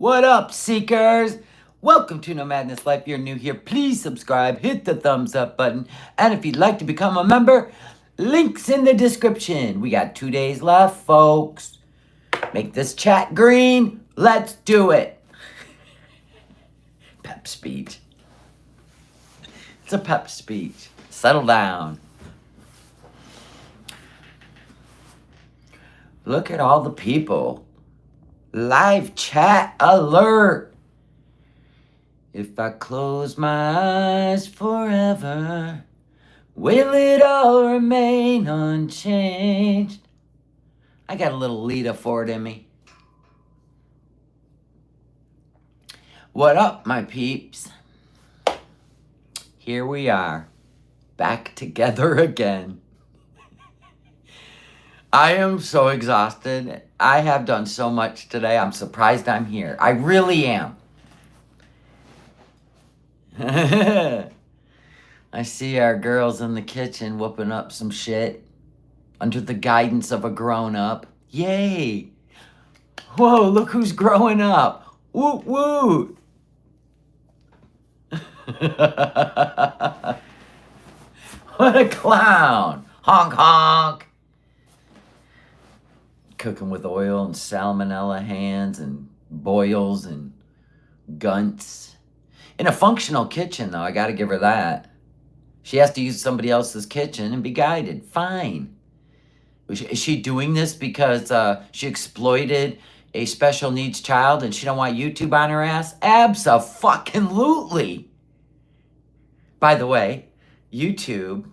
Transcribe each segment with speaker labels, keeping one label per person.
Speaker 1: What up, seekers? Welcome to No Madness Life. If you're new here, please subscribe, hit the thumbs up button, and if you'd like to become a member, links in the description. We got 2 days left, folks. Make this chat green. Let's do it. Pep speech. It's a pep speech. Settle down. Look at all the people. Live chat alert. If I close my eyes forever, will it all remain unchanged? I got a little Lita Ford in me. What up, my peeps? Here we are, back together again. I am so exhausted. I have done so much today. I'm surprised I'm here. I really am. I see our girls in the kitchen whooping up some shit under the guidance of a grown-up. Yay! Whoa, look who's growing up. Woot woot! What a clown! Honk honk! Cooking with oil and salmonella hands and boils and gunts. In a functional kitchen, though, I gotta give her that. She has to use somebody else's kitchen and be guided. Fine. Is she doing this because she exploited a special needs child and she don't want YouTube on her ass? Abso-fucking-lutely. By the way, YouTube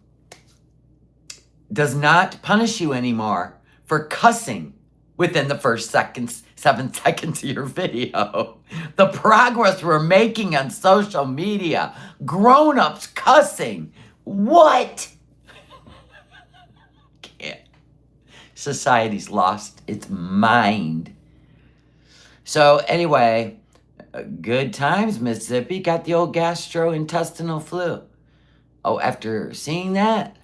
Speaker 1: does not punish you anymore for cussing within the first 7 seconds of your video. The progress we're making on social media. Grown-ups cussing. What? Can't. Society's lost its mind. So anyway, good times, Mississippi. Got the old gastrointestinal flu. Oh, after seeing that?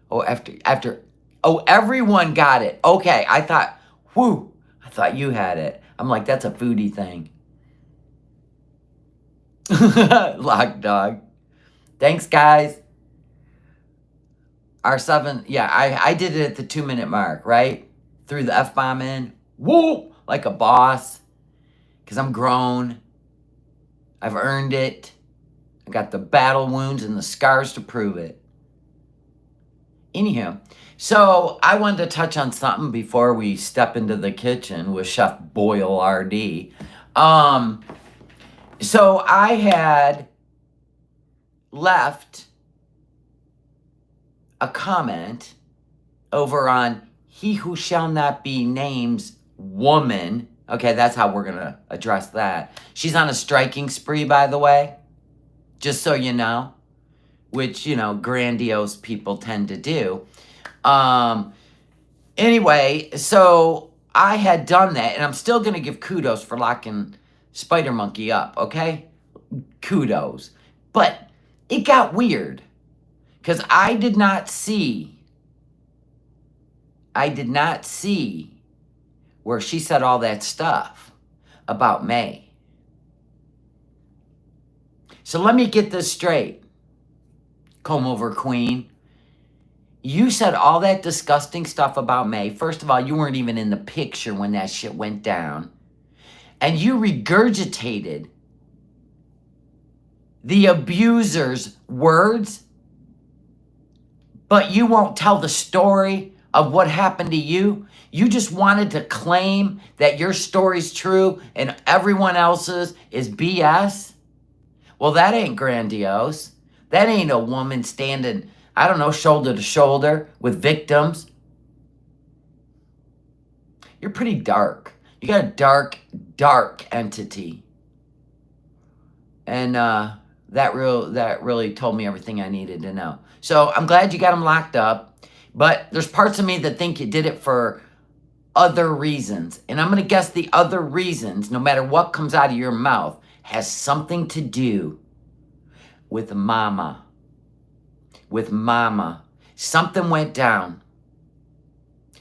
Speaker 1: Oh, everyone got it. Okay, I thought you had it. I'm like, that's a foodie thing. Lock dog. Thanks, guys. I did it at the 2-minute mark, right? Threw the F-bomb in. Woo! Like a boss. Because I'm grown. I've earned it. I got the battle wounds and the scars to prove it. Anyhow, so I wanted to touch on something before we step into the kitchen with Chef Boyle RD. So I had left a comment over on He Who Shall Not Be Named's woman. Okay, that's how we're going to address that. She's on a striking spree, by the way, just so you know. Which, grandiose people tend to do. Anyway, so I had done that, and I'm still going to give kudos for locking Spider Monkey up, okay? Kudos. But it got weird, because I did not see where she said all that stuff about May. So let me get this straight. Comb over queen. You said all that disgusting stuff about May. First of all, you weren't even in the picture when that shit went down. And you regurgitated the abuser's words, but you won't tell the story of what happened to you. You just wanted to claim that your story's true and everyone else's is BS. Well, that ain't grandiose. That ain't a woman standing, I don't know, shoulder to shoulder with victims. You're pretty dark. You got a dark entity. And that really told me everything I needed to know. So I'm glad you got him locked up. But there's parts of me that think you did it for other reasons. And I'm going to guess the other reasons, no matter what comes out of your mouth, has something to do with mama. With mama. Something went down.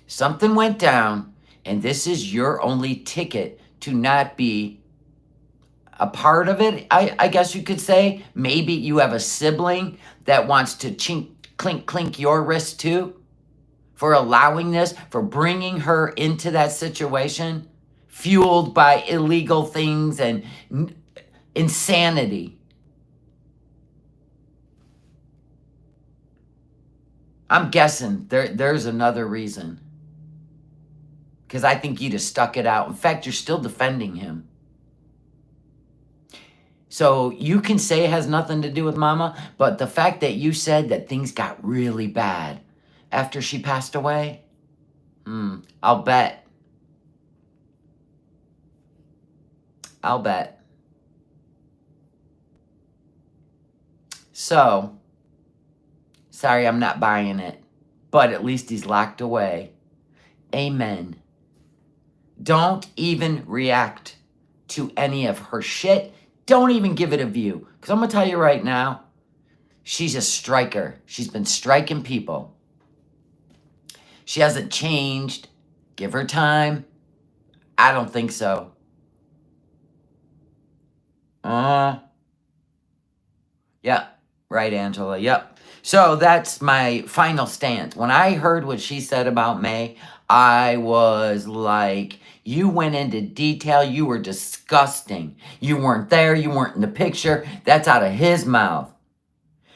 Speaker 1: Something went down, and this is your only ticket to not be a part of it, I guess you could say. Maybe you have a sibling that wants to chink, clink, clink your wrist too for allowing this, for bringing her into that situation, fueled by illegal things and insanity. I'm guessing there's another reason. Because I think you'd have stuck it out. In fact, you're still defending him. So you can say it has nothing to do with Mama, but the fact that you said that things got really bad after she passed away, I'll bet. I'll bet. So, sorry, I'm not buying it, but at least he's locked away. Amen. Don't even react to any of her shit. Don't even give it a view. Because I'm going to tell you right now, she's a striker. She's been striking people. She hasn't changed. Give her time. I don't think so. Yep. Right, Angela. Yep. So that's my final stance. When I heard what she said about May, I was like, you went into detail. You were disgusting. You weren't there. You weren't in the picture. That's out of his mouth.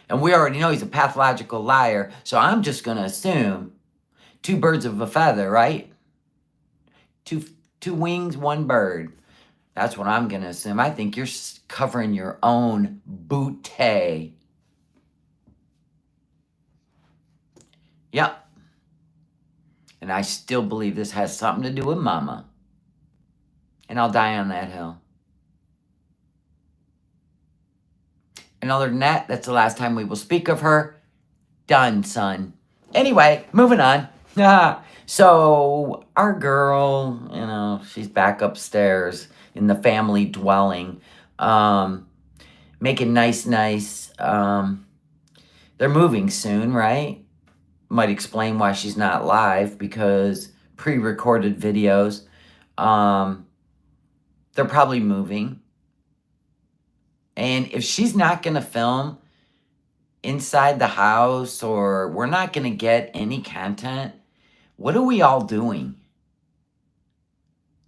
Speaker 1: And we already know he's a pathological liar. So I'm just going to assume 2 birds of a feather, right? Two wings, 1 bird. That's what I'm going to assume. I think you're covering your own booty. Yep. And I still believe this has something to do with Mama. And I'll die on that hill. And other than that, that's the last time we will speak of her. Done, son. Anyway, moving on. So, our girl, she's back upstairs in the family dwelling. Making nice. They're moving soon, right? Might explain why she's not live, because pre-recorded videos. They're probably moving. And if she's not going to film inside the house, or we're not going to get any content, what are we all doing?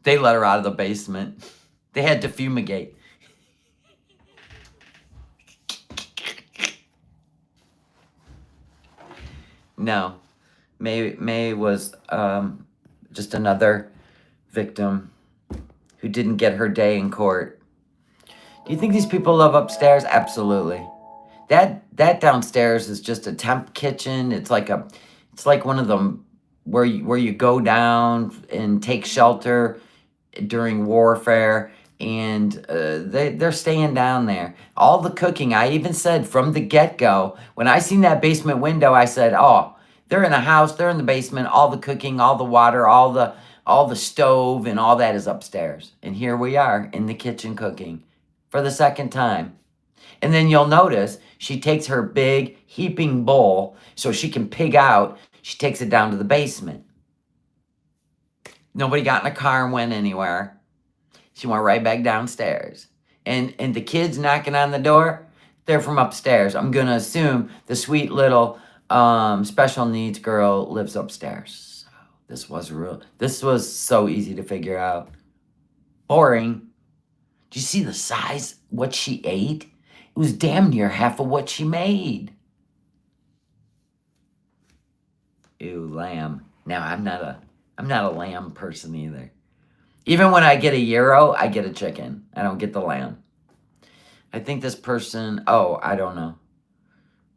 Speaker 1: They let her out of the basement. They had to fumigate. No. May was just another victim who didn't get her day in court. Do you think these people live upstairs? Absolutely. That downstairs is just a temp kitchen. It's like one of them where you go down and take shelter during warfare, and they're staying down there. All the cooking, I even said from the get-go, when I seen that basement window, I said, oh, they're in the house, they're in the basement, all the cooking, all the water, all the stove, and all that is upstairs. And here we are in the kitchen cooking for the second time. And then you'll notice she takes her big heaping bowl so she can pig out. She takes it down to the basement. Nobody got in a car and went anywhere. She went right back downstairs. And the kids knocking on the door, they're from upstairs. I'm going to assume the sweet little special needs girl lives upstairs. This was so easy to figure out. Boring. Do you see the size, what she ate? It was damn near half of what she made. Ew, lamb. Now, I'm not a lamb person either. Even when I get a gyro, I get a chicken. I don't get the lamb. I think this person, I don't know.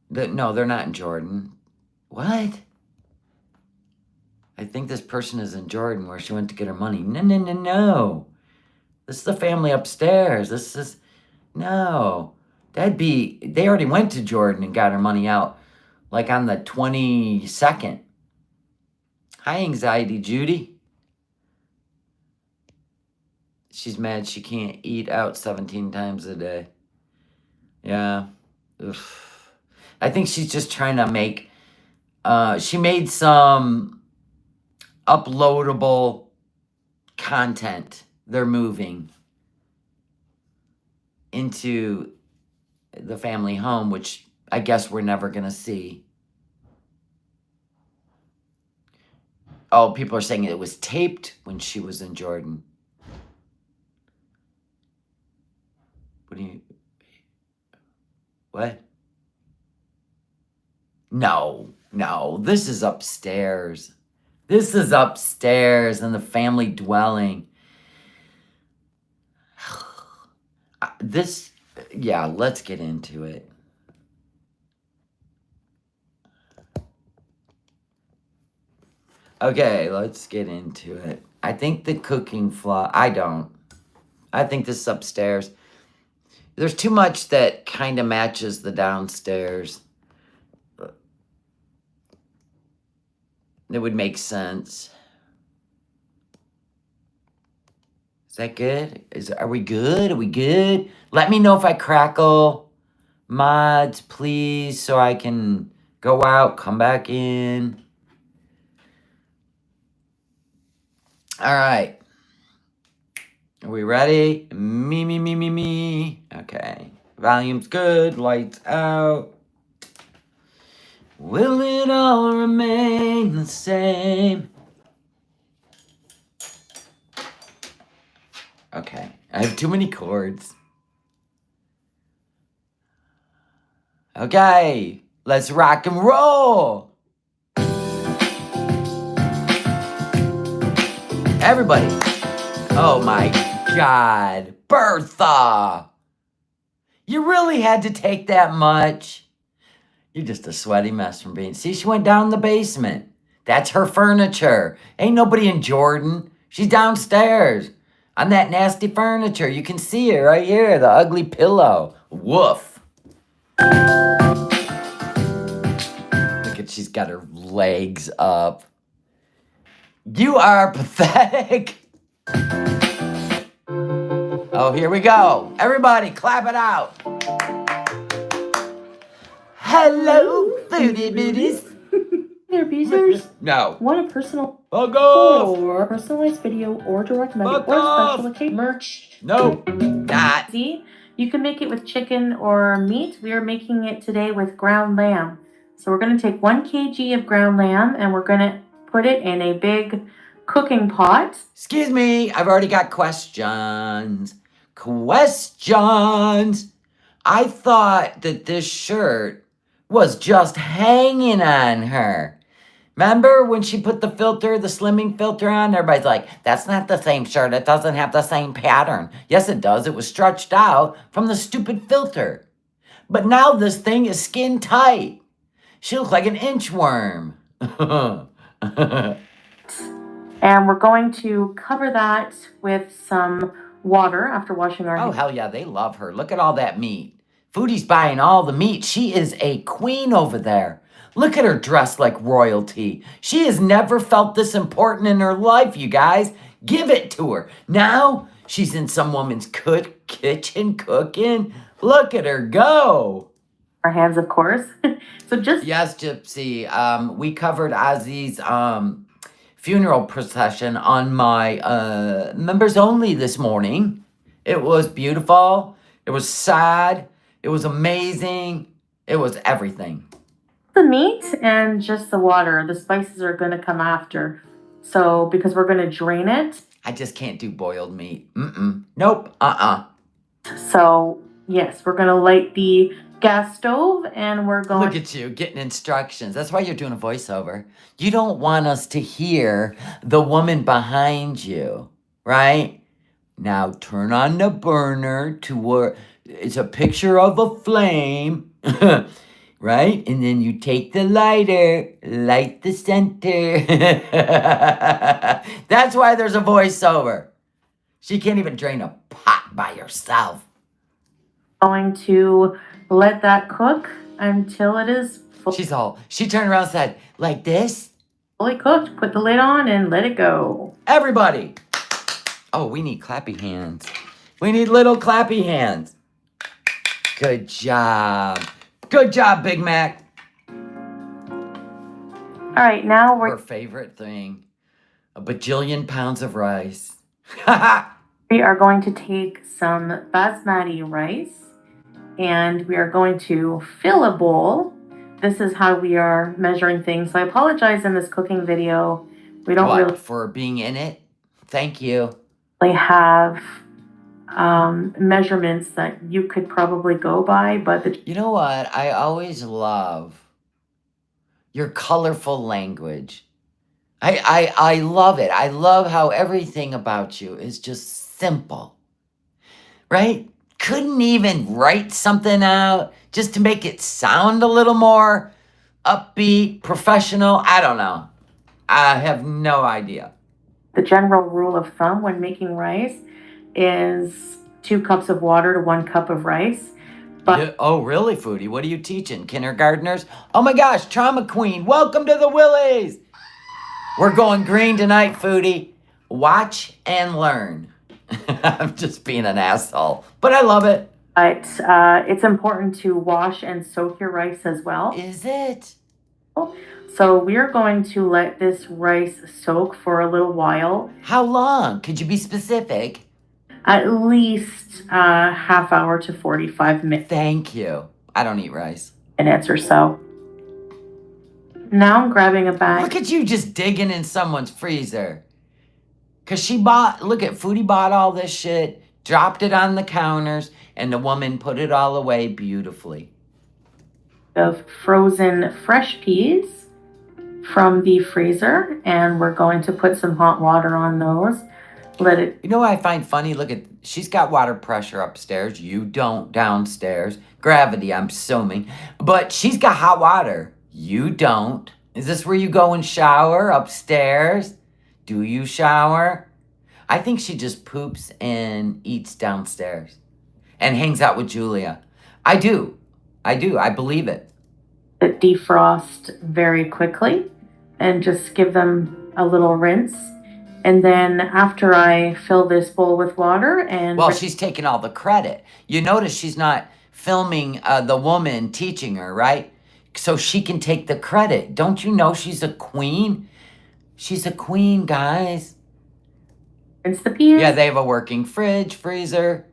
Speaker 1: No, they're not in Jordan. What? I think this person is in Jordan where she went to get her money. No. This is the family upstairs. No. They already went to Jordan and got her money out, like on the 22nd. Hi, Anxiety Judy. She's mad she can't eat out 17 times a day. Yeah. Oof. I think she's just trying to make... she made some uploadable content. They're moving. into the family home, which I guess we're never going to see. Oh, people are saying it was taped when she was in Jordan. What? No, this is upstairs. This is upstairs in the family dwelling. Yeah, let's get into it. Okay, let's get into it. I think the cooking flaw, I don't. I think this is upstairs. There's too much that kind of matches the downstairs. It would make sense. Is that good? Are we good? Are we good? Let me know if I crackle. Mods, please, so I can go out, come back in. All right. Are we ready? Me. Okay. Volume's good. Lights out. Will it all remain the same? Okay. I have too many chords. Okay. Let's rock and roll. Everybody. Oh my God. Bertha. You really had to take that much? You're just a sweaty mess from being... See, she went down in the basement. That's her furniture. Ain't nobody in Jordan. She's downstairs on that nasty furniture. You can see it right here, the ugly pillow. Woof. Look at, she's got her legs up. You are pathetic. Oh, here we go. Everybody, clap it out. Hello, foodie booties.
Speaker 2: There, Beezers.
Speaker 1: No.
Speaker 2: Want a personal
Speaker 1: or
Speaker 2: personalized video or direct message or special occasion merch?
Speaker 1: Nope. Not.
Speaker 2: See, you can make it with chicken or meat. We are making it today with ground lamb. So we're going to take 1 kg of ground lamb and we're going to put it in a big cooking pot.
Speaker 1: Excuse me, I've already got questions. I thought that this shirt was just hanging on her. Remember when she put the slimming filter on? Everybody's like, that's not the same shirt. It doesn't have the same pattern. Yes, it does. It was stretched out from the stupid filter. But now this thing is skin tight. She looks like an inchworm.
Speaker 2: And we're going to cover that with some water after washing our hands.
Speaker 1: Oh, hell yeah, they love her. Look at all that meat. Foodie's buying all the meat. She is a queen over there. Look at her dressed like royalty. She has never felt this important in her life, you guys. Give it to her. Now she's in some woman's kitchen cooking. Look at her go.
Speaker 2: Our hands, of course.
Speaker 1: Yes, Gypsy. We covered Ozzy's funeral procession on my members only this morning. It was beautiful. It was sad. It was amazing. It was everything.
Speaker 2: The meat and just the water. The spices are going to come after. So, because we're going to drain it.
Speaker 1: I just can't do boiled meat. Nope.
Speaker 2: So, yes, we're going to light the gas stove and we're going...
Speaker 1: Look at you getting instructions. That's why you're doing a voiceover. You don't want us to hear the woman behind you, right? Now turn on the burner to where it's a picture of a flame, right? And then you take the lighter, light the center. That's why there's a voiceover. She can't even drain a pot by herself.
Speaker 2: Going to let that cook until it is
Speaker 1: she turned around and said, like this?
Speaker 2: Fully cooked. Put the lid on and let it go.
Speaker 1: Everybody. Oh, we need clappy hands. We need little clappy hands. Good job. Good job, Big Mac.
Speaker 2: All right, now
Speaker 1: her favorite thing, a bajillion pounds of rice.
Speaker 2: We are going to take some basmati rice and we are going to fill a bowl. This is how we are measuring things. So I apologize in this cooking video. We don't
Speaker 1: What, for being in it? Thank you.
Speaker 2: really have measurements that you could probably go by, but
Speaker 1: You know what? I always love your colorful language. I love it. I love how everything about you is just simple, right? Couldn't even write something out just to make it sound a little more upbeat, professional. I don't know. I have no idea.
Speaker 2: the general rule of thumb when making rice is 2 cups of water to 1 cup of rice. But
Speaker 1: Oh, really, Foodie? What are you teaching? Kindergartners? Oh my gosh, Trauma Queen, welcome to the Willies. We're going green tonight, Foodie. Watch and learn. I'm just being an asshole, but I love it.
Speaker 2: it's important to wash and soak your rice as well.
Speaker 1: Is it?
Speaker 2: So we're going to let this rice soak for a little while.
Speaker 1: How long? Could you be specific?
Speaker 2: At least half hour to 45
Speaker 1: Thank you. I don't eat rice.
Speaker 2: minutes or so. Now I'm grabbing a bag.
Speaker 1: Look at you just digging in someone's freezer. Cause look at Foodie bought all this shit, dropped it on the counters, and the woman put it all away beautifully.
Speaker 2: Of frozen fresh peas from the freezer, and we're going to put some hot water on those.
Speaker 1: You know what I find funny? Look at, she's got water pressure upstairs. You don't downstairs. Gravity, I'm assuming. But she's got hot water. You don't. Is this where you go and shower upstairs? Do you shower? I think she just poops and eats downstairs and hangs out with Julia. I do. I believe it.
Speaker 2: Defrost very quickly and just give them a little rinse. And then after I fill this bowl with water and...
Speaker 1: Well, she's taking all the credit. You notice she's not filming the woman teaching her, right? So she can take the credit. Don't you know she's a queen? She's a queen, guys.
Speaker 2: Rinse the peas.
Speaker 1: Yeah, they have a working fridge, freezer,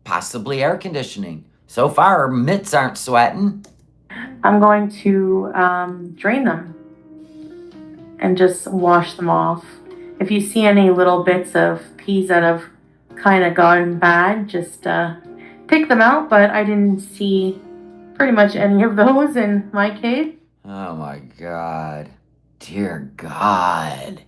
Speaker 1: possibly air conditioning. So far, her mitts aren't sweating.
Speaker 2: I'm going to drain them and just wash them off. If you see any little bits of peas that have kind of gone bad, just pick them out. But I didn't see pretty much any of those in my cave.
Speaker 1: Oh my God. Dear God.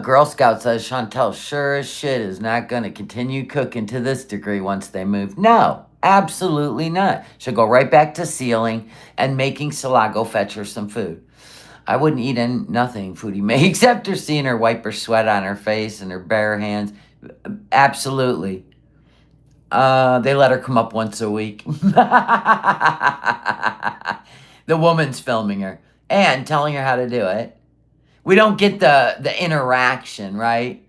Speaker 1: Girl Scout says Chantel sure as shit is not going to continue cooking to this degree once they move. No, absolutely not. She'll go right back to sealing and making Salah go fetch her some food. I wouldn't eat nothing Foodie may, except her seeing her wipe her sweat on her face and her bare hands. Absolutely. They let her come up once a week. The woman's filming her and telling her how to do it. We don't get the interaction, right?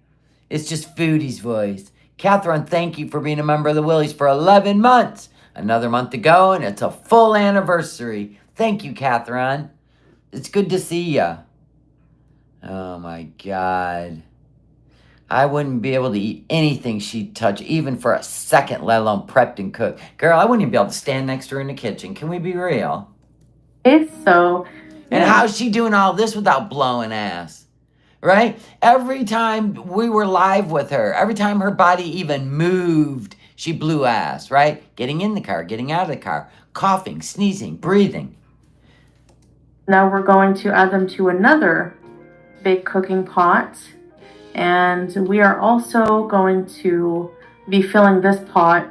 Speaker 1: It's just Foodie's voice. Catherine, thank you for being a member of the Willies for 11 months. Another month to go, and it's a full anniversary. Thank you, Catherine. It's good to see ya. Oh, my God. I wouldn't be able to eat anything she'd touch, even for a second, let alone prepped and cooked. Girl, I wouldn't even be able to stand next to her in the kitchen. Can we be real?
Speaker 2: It's so...
Speaker 1: And how's she doing all this without blowing ass? Right? Every time we were live with her, every time her body even moved, she blew ass, right? Getting in the car, getting out of the car, coughing, sneezing, breathing.
Speaker 2: Now we're going to add them to another big cooking pot. And we are also going to be filling this pot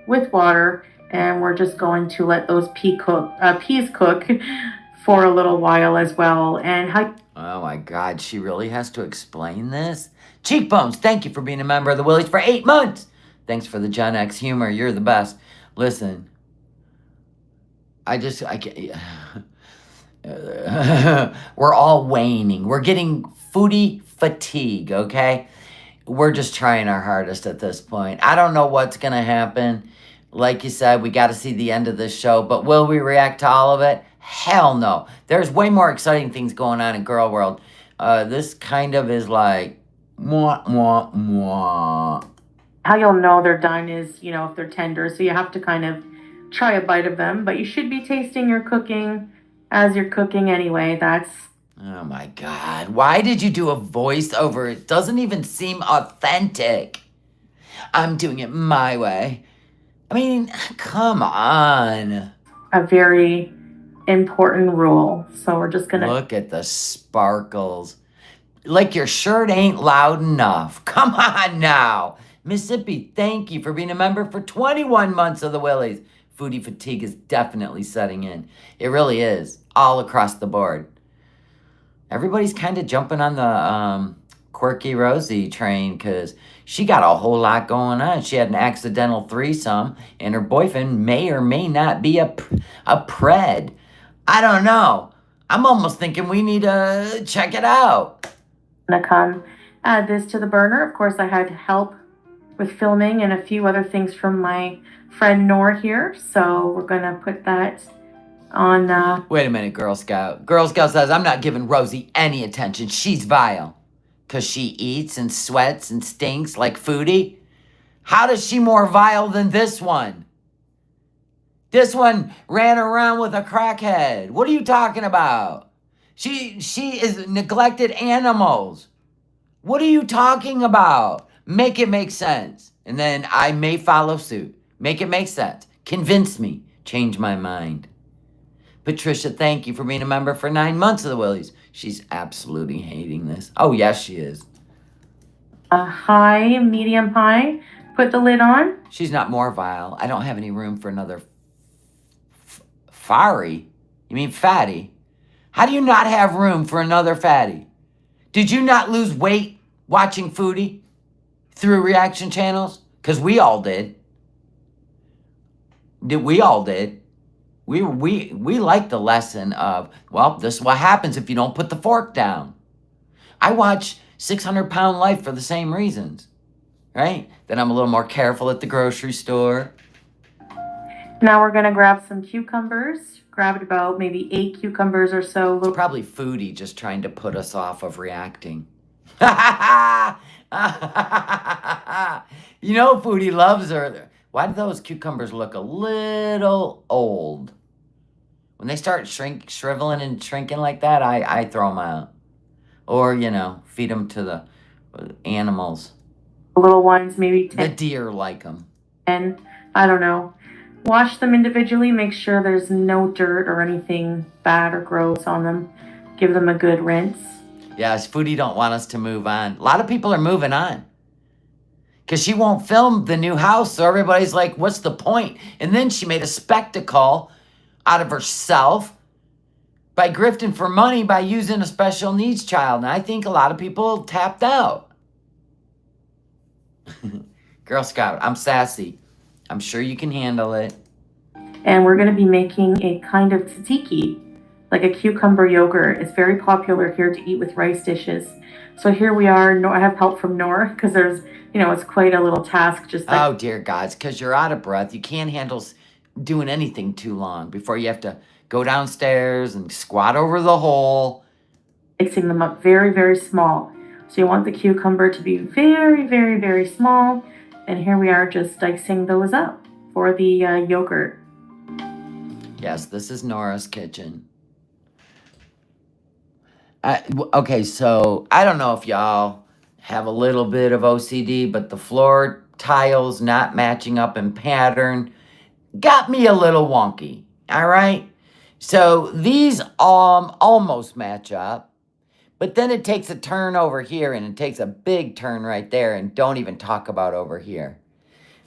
Speaker 2: with water. And we're just going to let those peas cook for a little while as well. And
Speaker 1: oh my God, she really has to explain this? Cheekbones, thank you for being a member of the Willies for 8 months. Thanks for the Gen X humor. You're the best. Listen, I can't. We're all waning. We're getting Foodie fatigue, okay? We're just trying our hardest at this point. I don't know what's going to happen. Like you said, we got to see the end of this show, but will we react to all of it? Hell no. There's way more exciting things going on in Girl World. This kind of is like Mwah, mwah, mwah.
Speaker 2: How you'll know they're done is, if they're tender. So you have to kind of try a bite of them, but you should be tasting your cooking as you're cooking anyway.
Speaker 1: Oh my God. Why did you do a voiceover? It doesn't even seem authentic. I'm doing it my way. I mean, come on.
Speaker 2: a very important rule. So we're just gonna
Speaker 1: Look at the sparkles. Like your shirt ain't loud enough. Come on now. Mississippi, thank you for being a member for 21 months of the Willies. Foodie fatigue is definitely setting in. It really is, all across the board. Everybody's kind of jumping on the quirky Rosie train because she got a whole lot going on. She had an accidental threesome, and her boyfriend may or may not be a pred. I don't know. I'm almost thinking we need to check it out.
Speaker 2: gonna come add this to the burner. Of course, I had help with filming and a few other things from my friend Nor here. So we're gonna put that on.
Speaker 1: Wait a minute, Girl Scout. Girl Scout says, I'm not giving Rosie any attention. She's vile. Because she eats and sweats and stinks like Foodie? How does she more vile than this one? This one ran around with a crackhead. What are you talking about? She is neglected animals. What are you talking about? Make it make sense. And then I may follow suit. Make it make sense. Convince me. Change my mind. Patricia, thank you for being a member for 9 months of the Willies. She's absolutely hating this. Oh, yes, she is.
Speaker 2: High, medium high. Put the lid on.
Speaker 1: She's not more vile. I don't have any room for another fiery. You mean fatty? How do you not have room for another fatty? Did you not lose weight watching Foodie through reaction channels? Because we all did. We all did. We like the lesson of, well, this is what happens if you don't put the fork down. I watch 600-Pound Life for the same reasons, right? Then I'm a little more careful at the grocery store.
Speaker 2: Now we're gonna grab some cucumbers. Grabbed about maybe 8 cucumbers or so.
Speaker 1: It's probably Foodie just trying to put us off of reacting. You know Foodie loves her. Why do those cucumbers look a little old? When they start shriveling and shrinking like that, I throw them out. Or, feed them to the animals.
Speaker 2: The little ones, maybe 10.
Speaker 1: The deer like them.
Speaker 2: And I don't know. Wash them individually. Make sure there's no dirt or anything bad or gross on them. Give them a good rinse.
Speaker 1: Yes, Foodie don't want us to move on. A lot of people are moving on. Because she won't film the new house, so everybody's like, what's the point? And then she made a spectacle out of herself by grifting for money by using a special needs child. And I think a lot of people tapped out. Girl Scout, I'm sassy. I'm sure you can handle it.
Speaker 2: And we're going to be making a kind of tzatziki, like a cucumber yogurt. It's very popular here to eat with rice dishes. So here we are. I have help from Nor because there's, it's quite a little task.
Speaker 1: Oh, dear God, it's because you're out of breath. You can't handle doing anything too long before you have to go downstairs and squat over the hole.
Speaker 2: Mixing them up very, very small. So you want the cucumber to be very, very, very small. And here we are just dicing those up for the yogurt.
Speaker 1: Yes, this is Nora's kitchen. Okay, so I don't know if y'all have a little bit of OCD, but the floor tiles not matching up in pattern got me a little wonky, all right? So these almost match up. But then it takes a turn over here, and it takes a big turn right there, and don't even talk about over here.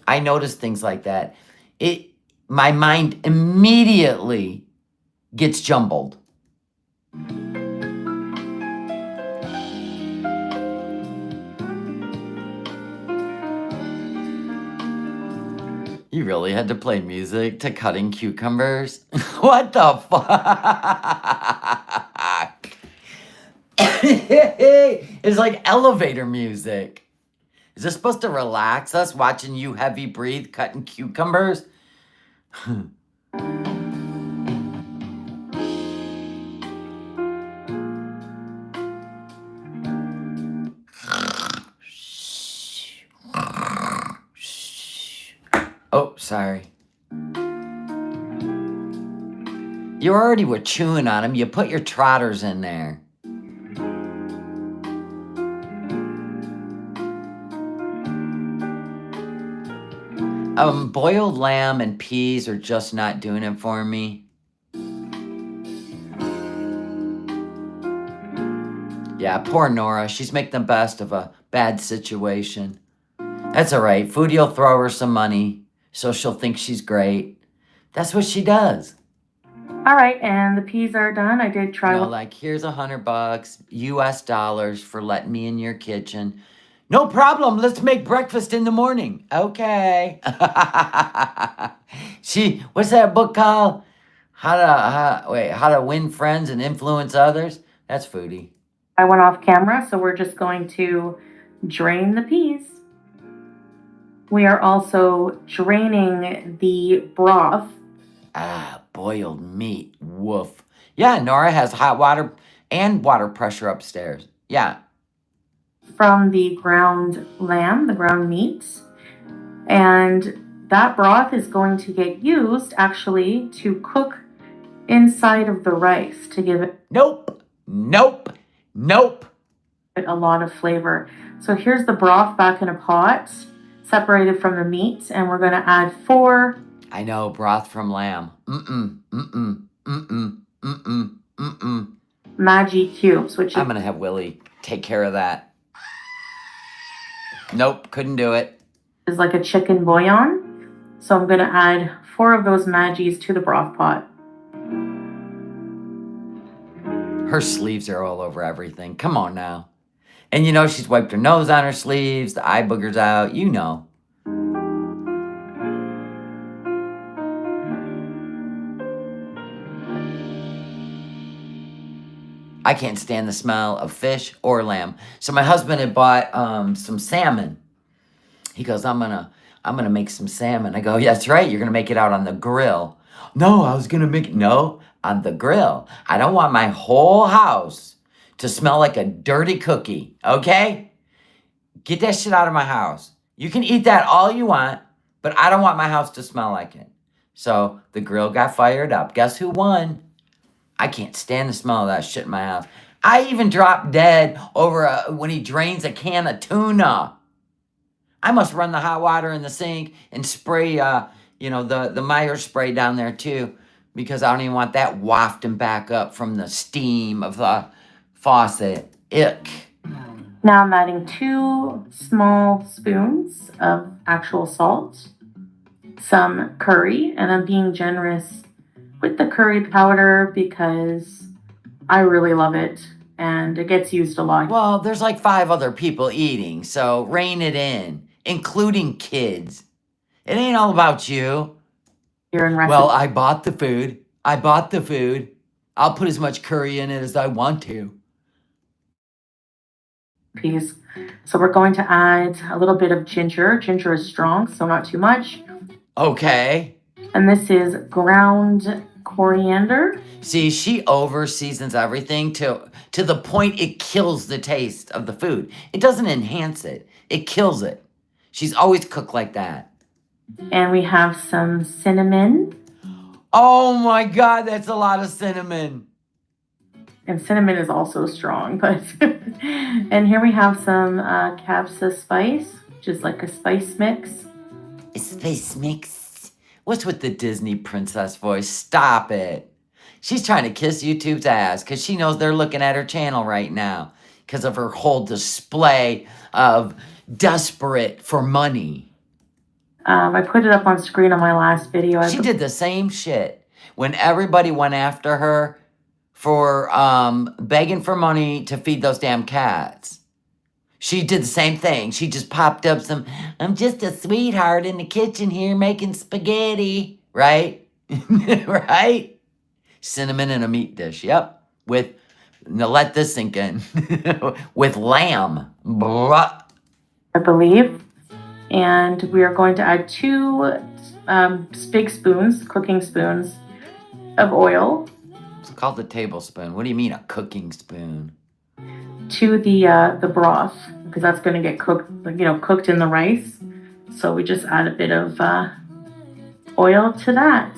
Speaker 1: I notice things like that. My mind immediately gets jumbled. You really had to play music to cutting cucumbers? What the fuck? It's like elevator music. Is this supposed to relax us watching you heavy breathe cutting cucumbers? Oh, sorry. You already were chewing on them. You put your trotters in there. Boiled lamb and peas are just not doing it for me. Yeah, poor Nora. She's making the best of a bad situation. That's all right. Foodie will throw her some money, so she'll think she's great. That's what she does.
Speaker 2: All right, and the peas are done. I did try.
Speaker 1: Like, here's $100 US dollars for letting me in your kitchen. No problem. Let's make breakfast in the morning. Okay. What's that book called? How to win friends and influence others? That's Foodie.
Speaker 2: I went off camera, so we're just going to drain the peas. We are also draining the broth.
Speaker 1: Boiled meat. Woof. Yeah, Nora has hot water and water pressure upstairs. Yeah.
Speaker 2: From the ground lamb, the ground meat. And that broth is going to get used, actually, to cook inside of the rice to give it...
Speaker 1: Nope.
Speaker 2: A lot of flavor. So here's the broth back in a pot, separated from the meat, and we're going to add 4...
Speaker 1: I know, broth from lamb.
Speaker 2: Maggi cubes, which
Speaker 1: I'm going to have Willie take care of that. Nope, couldn't do it.
Speaker 2: Is like a chicken bouillon. So I'm going to add 4 of those Maggis to the broth pot.
Speaker 1: Her sleeves are all over everything. Come on now. And you know, she's wiped her nose on her sleeves, the eye boogers out, you know. I can't stand the smell of fish or lamb. So my husband had bought some salmon. He goes, I'm gonna make some salmon. I go, yeah, that's right, you're gonna make it out on the grill. No, I was gonna make it, no, on the grill. I don't want my whole house to smell like a dirty cookie, okay? Get that shit out of my house. You can eat that all you want, but I don't want my house to smell like it. So the grill got fired up. Guess who won? I can't stand the smell of that shit in my house. I even dropped dead over when he drains a can of tuna. I must run the hot water in the sink and spray, the Meyer spray down there too, because I don't even want that wafting back up from the steam of the faucet. Ick.
Speaker 2: Now I'm adding 2 small spoons of actual salt, some curry, and I'm being generous with the curry powder because I really love it and it gets used a lot.
Speaker 1: Well, there's like 5 other people eating, so rein it in, including kids. It ain't all about you. Well, I bought the food. I'll put as much curry in it as I want to.
Speaker 2: Peas. So we're going to add a little bit of ginger. Ginger is strong, so not too much.
Speaker 1: Okay.
Speaker 2: And this is ground coriander.
Speaker 1: See, she over seasons everything to the point it kills the taste of the food. It doesn't enhance it. It kills it. She's always cooked like that.
Speaker 2: And we have some cinnamon.
Speaker 1: Oh my God, that's a lot of cinnamon.
Speaker 2: And cinnamon is also strong, but... And here we have some capsa spice, which is like a spice mix.
Speaker 1: A spice mix? What's with the Disney princess voice? Stop it. She's trying to kiss YouTube's ass because she knows they're looking at her channel right now because of her whole display of desperate for money.
Speaker 2: I put it up on screen on my last video.
Speaker 1: She did the same shit when everybody went after her for begging for money to feed those damn cats. She did the same thing. She just popped up some, I'm just a sweetheart in the kitchen here making spaghetti, right? Right? Cinnamon in a meat dish, yep. Now let this sink in. With lamb. Blah.
Speaker 2: I believe. And we are going to add 2 big spoons, cooking spoons of oil.
Speaker 1: It's called a tablespoon. What do you mean a cooking spoon?
Speaker 2: To the broth, because that's going to get cooked, cooked in the rice. So we just add a bit of oil to that.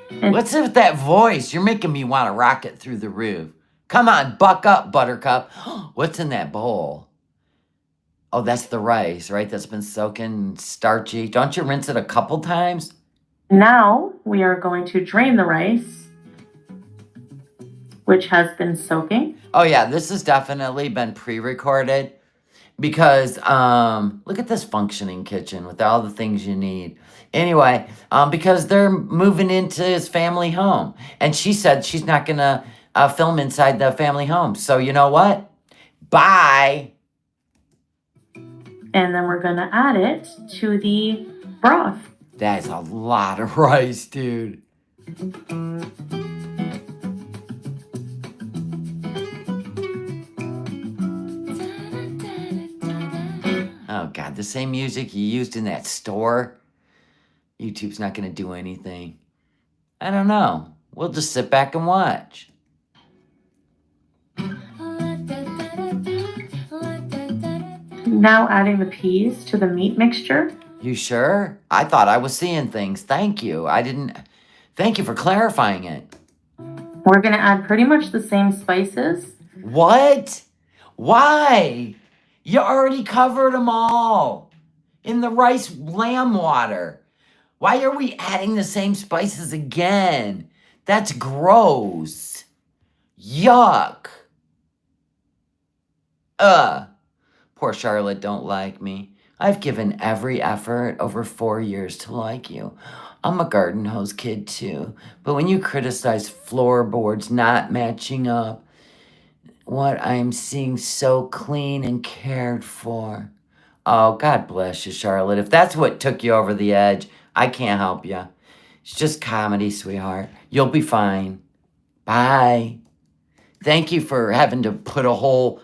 Speaker 2: And
Speaker 1: what's it with that voice? You're making me want to rocket through the roof. Come on, buck up, Buttercup. What's in that bowl? Oh, that's the rice, right? That's been soaking starchy. Don't you rinse it a couple times?
Speaker 2: now we are going to drain the rice, which has been soaking.
Speaker 1: Oh yeah, this has definitely been pre-recorded because look at this functioning kitchen with all the things you need. Anyway, because they're moving into his family home, and she said she's not gonna film inside the family home. So you know what? Bye.
Speaker 2: And then we're going to add it to the broth.
Speaker 1: That's a lot of rice, dude. Oh God, the same music you used in that store. YouTube's not gonna do anything. I don't know. We'll just sit back and watch.
Speaker 2: Now adding the peas to the meat mixture.
Speaker 1: You sure? I thought I was seeing things. Thank you. I didn't. Thank you for clarifying it.
Speaker 2: We're going to add pretty much the same spices.
Speaker 1: What? Why? You already covered them all in the rice lamb water. Why are we adding the same spices again? That's gross. Yuck. Poor Charlotte don't like me. I've given every effort over 4 years to like you. I'm a garden hose kid too. But when you criticize floorboards not matching up, what I'm seeing so clean and cared for. Oh, God bless you, Charlotte. If that's what took you over the edge, I can't help you. It's just comedy, sweetheart. You'll be fine. Bye. Thank you for having to put a whole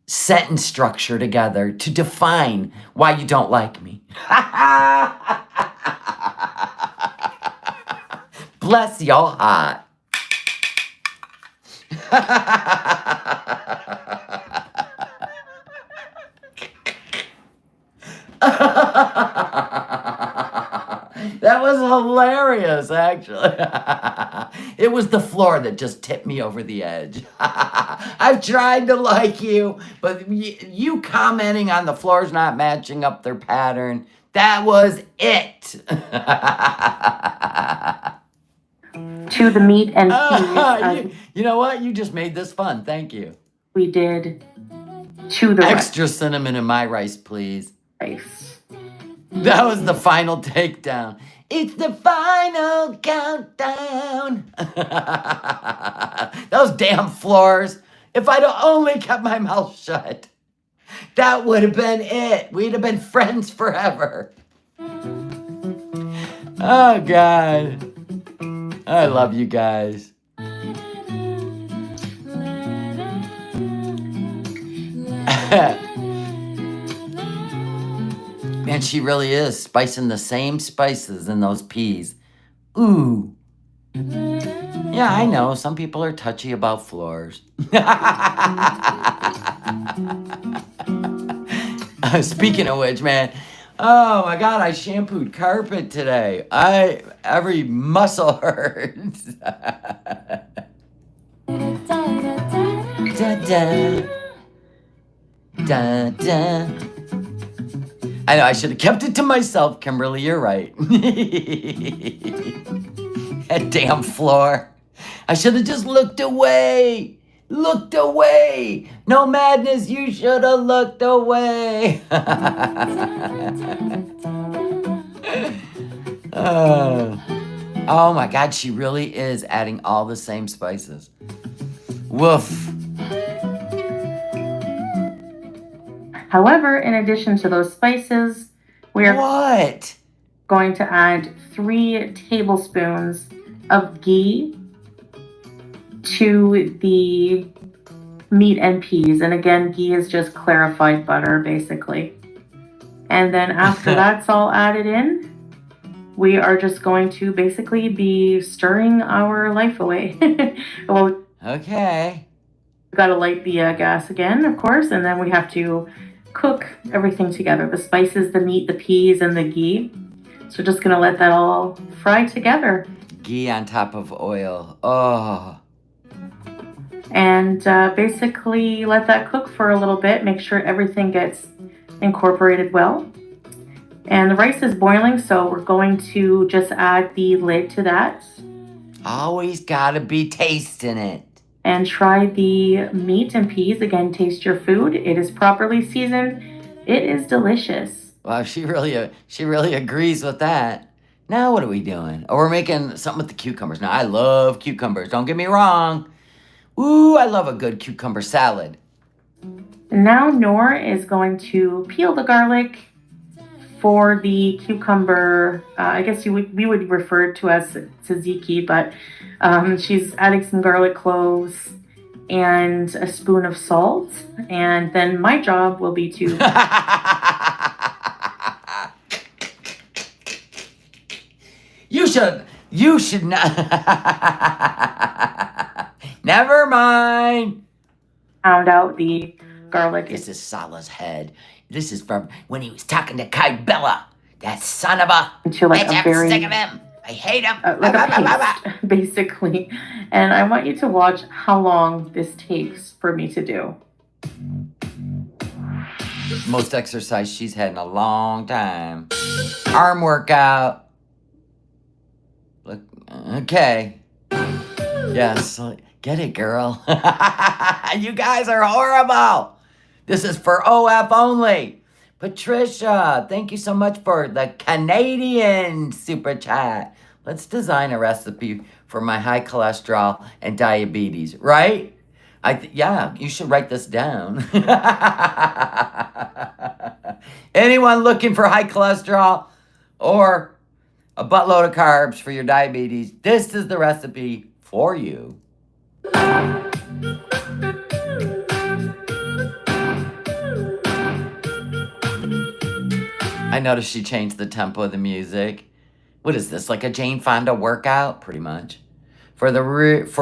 Speaker 1: sentence structure together to define why you don't like me. Bless y'all hot. That was hilarious, actually. It was the floor that just tipped me over the edge. I've tried to like you, but you commenting on the floors not matching up their pattern, that was it.
Speaker 2: To the meat and peas.
Speaker 1: You know what? You just made this fun. Thank you.
Speaker 2: We did to the
Speaker 1: Extra cinnamon in my rice, please.
Speaker 2: rice.
Speaker 1: That was the final takedown. It's the final countdown. Those damn floors. If I'd only kept my mouth shut, that would have been it. We'd have been friends forever. Oh, God. I love you guys. Man, she really is spicing the same spices in those peas. Ooh. Yeah, I know. Some people are touchy about floors. Speaking of which, man, oh my God, I shampooed carpet today. Every muscle hurts. Da, da. Da, da. I know, I should have kept it to myself, Kimberly. You're right. That damn floor. I should have just looked away. Looked away. No madness, you should have looked away. Oh my God, she really is adding all the same spices. Woof.
Speaker 2: However, in addition to those spices, we are
Speaker 1: What?
Speaker 2: going to add 3 tablespoons of ghee to the meat and peas. And again, ghee is just clarified butter, basically. And then after that's all added in, we are just going to basically be stirring our life away. Well,
Speaker 1: Okay.
Speaker 2: we've got to light the gas again, of course, and then we have to cook everything together. The spices, the meat, the peas, and the ghee. So just gonna let that all fry together.
Speaker 1: Ghee on top of oil. Oh.
Speaker 2: And basically let that cook for a little bit. Make sure everything gets incorporated well. And the rice is boiling, so we're going to just add the lid to that.
Speaker 1: Always gotta be tasting it.
Speaker 2: And try the meat and peas. Again, taste your food. It is properly seasoned. It is delicious.
Speaker 1: Wow, she really agrees with that. Now what are we doing? Oh, we're making something with the cucumbers. Now I love cucumbers. Don't get me wrong. Ooh, I love a good cucumber salad.
Speaker 2: Now Noor is going to peel the garlic for the cucumber. I guess we would refer to as tzatziki, but she's adding some garlic cloves and a spoon of salt. And then my job will be to
Speaker 1: You should not. Never mind.
Speaker 2: pound out the garlic.
Speaker 1: This is Salah's head. This is from when he was talking to Kai Bella. That son of a.
Speaker 2: Into like
Speaker 1: I'm
Speaker 2: a very
Speaker 1: sick of him. I hate him.
Speaker 2: like a paste, basically. And I want you to watch how long this takes for me to do.
Speaker 1: Most exercise she's had in a long time. Arm workout. Look, okay. Yes, get it, girl. You guys are horrible. This is for OF only. Patricia, thank you so much for the Canadian super chat. Let's design a recipe for my high cholesterol and diabetes, right? Yeah, you should write this down. Anyone looking for high cholesterol or a buttload of carbs for your diabetes, this is the recipe for you. I noticed she changed the tempo of the music. What is this, like a Jane Fonda workout? Pretty much. For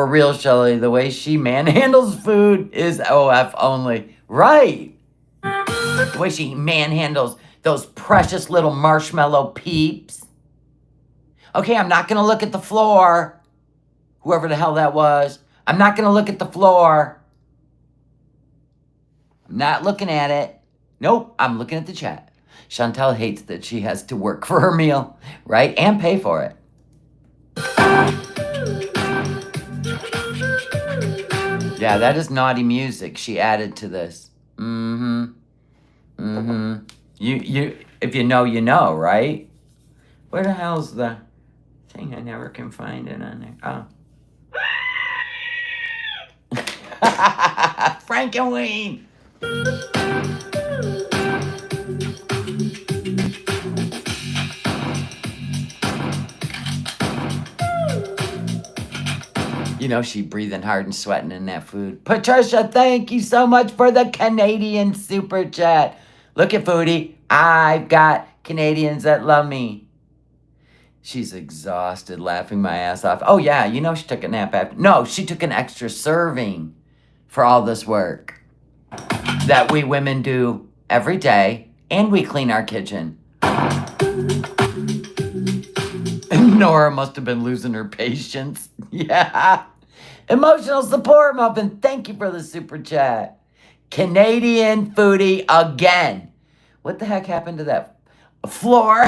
Speaker 1: real, Shelley, the way she manhandles food is OF only. Right. The way she manhandles those precious little marshmallow peeps. Okay, I'm not going to look at the floor. Whoever the hell that was. I'm not going to look at the floor. I'm not looking at it. Nope, I'm looking at the chat. Chantel hates that she has to work for her meal, right? And pay for it. Yeah, that is naughty music she added to this. You if you know, you know, right? Where the hell's the thing? I never can find it on there. Oh. Frankenweenie. You know she breathing hard and sweating in that food. Patricia, thank you so much for the Canadian super chat. Look at Foodie. I've got Canadians that love me. She's exhausted, laughing my ass off. Oh yeah, you know she took a nap after. No, she took an extra serving for all this work that we women do every day, and we clean our kitchen. Nora must have been losing her patience. Yeah. Emotional support, Muffin. Thank you for the super chat. Canadian Foodie again. What the heck happened to that floor?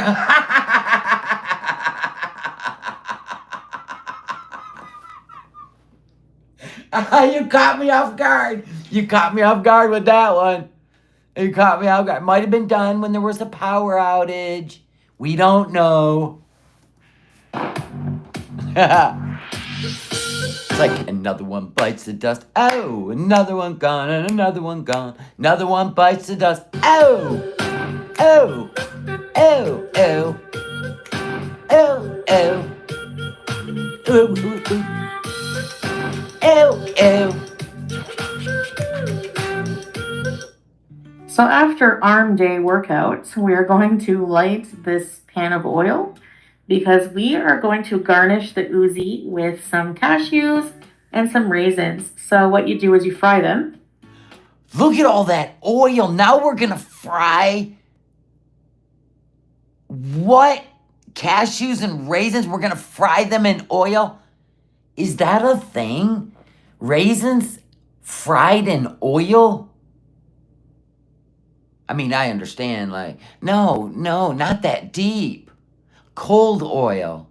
Speaker 1: You caught me off guard. You caught me off guard with that one. You caught me off guard. Might have been done when there was a power outage. We don't know. It's like another one bites the dust. Oh, another one gone and another one gone. Another one bites the dust. Oh, oh, oh, oh, oh, oh, ooh, ooh, ooh. Oh, oh.
Speaker 2: So after arm day workout, we are going to light this pan of oil because we are going to garnish the uzi with some cashews and some raisins. So what you do is you fry them.
Speaker 1: Look at all that oil. Now we're going to fry. What Cashews and raisins, we're going to fry them in oil. Is that a thing? Raisins fried in oil? I mean, I understand, like, no, not that deep. Cold oil.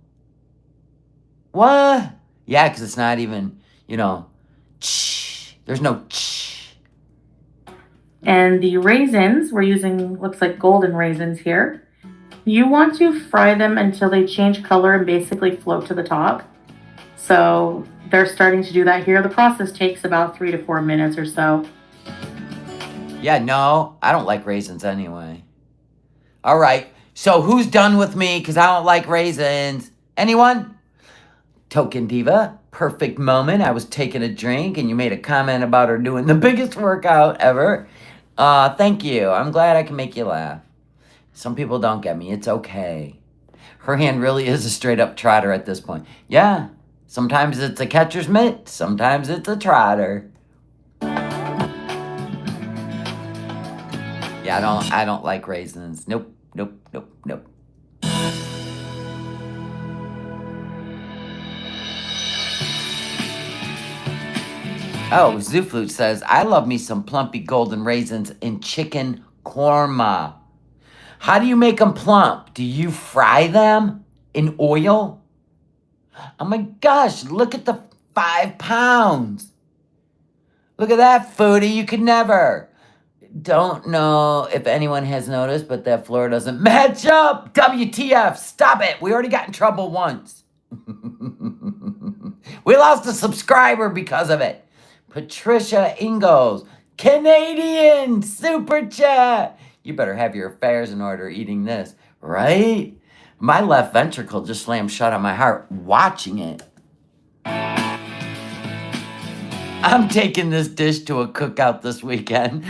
Speaker 1: What? Yeah, because it's not even, there's no
Speaker 2: And the raisins, we're using, looks like golden raisins here. You want to fry them until they change color and basically float to the top. So they're starting to do that here. The process takes about 3 to 4 minutes or so.
Speaker 1: Yeah, no, I don't like raisins anyway. All right, so who's done with me because I don't like raisins? Anyone? Token Diva, perfect moment. I was taking a drink and you made a comment about her doing the biggest workout ever. Thank you. I'm glad I can make you laugh. Some people don't get me. It's okay. Her hand really is a straight up trotter at this point. Yeah, sometimes it's a catcher's mitt. Sometimes it's a trotter. Yeah, I don't like raisins. Nope. Oh, Zooflute says, I love me some plumpy golden raisins in chicken korma. How do you make them plump? Do you fry them in oil? Oh my gosh, look at the 5 pounds. Look at that, Foodie. You could never. Don't know if anyone has noticed, but that floor doesn't match up. WTF, stop it. We already got in trouble once. We lost a subscriber because of it. Patricia Ingalls, Canadian super chat. You better have your affairs in order eating this, right? My left ventricle just slammed shut on my heart watching it. I'm taking this dish to a cookout this weekend.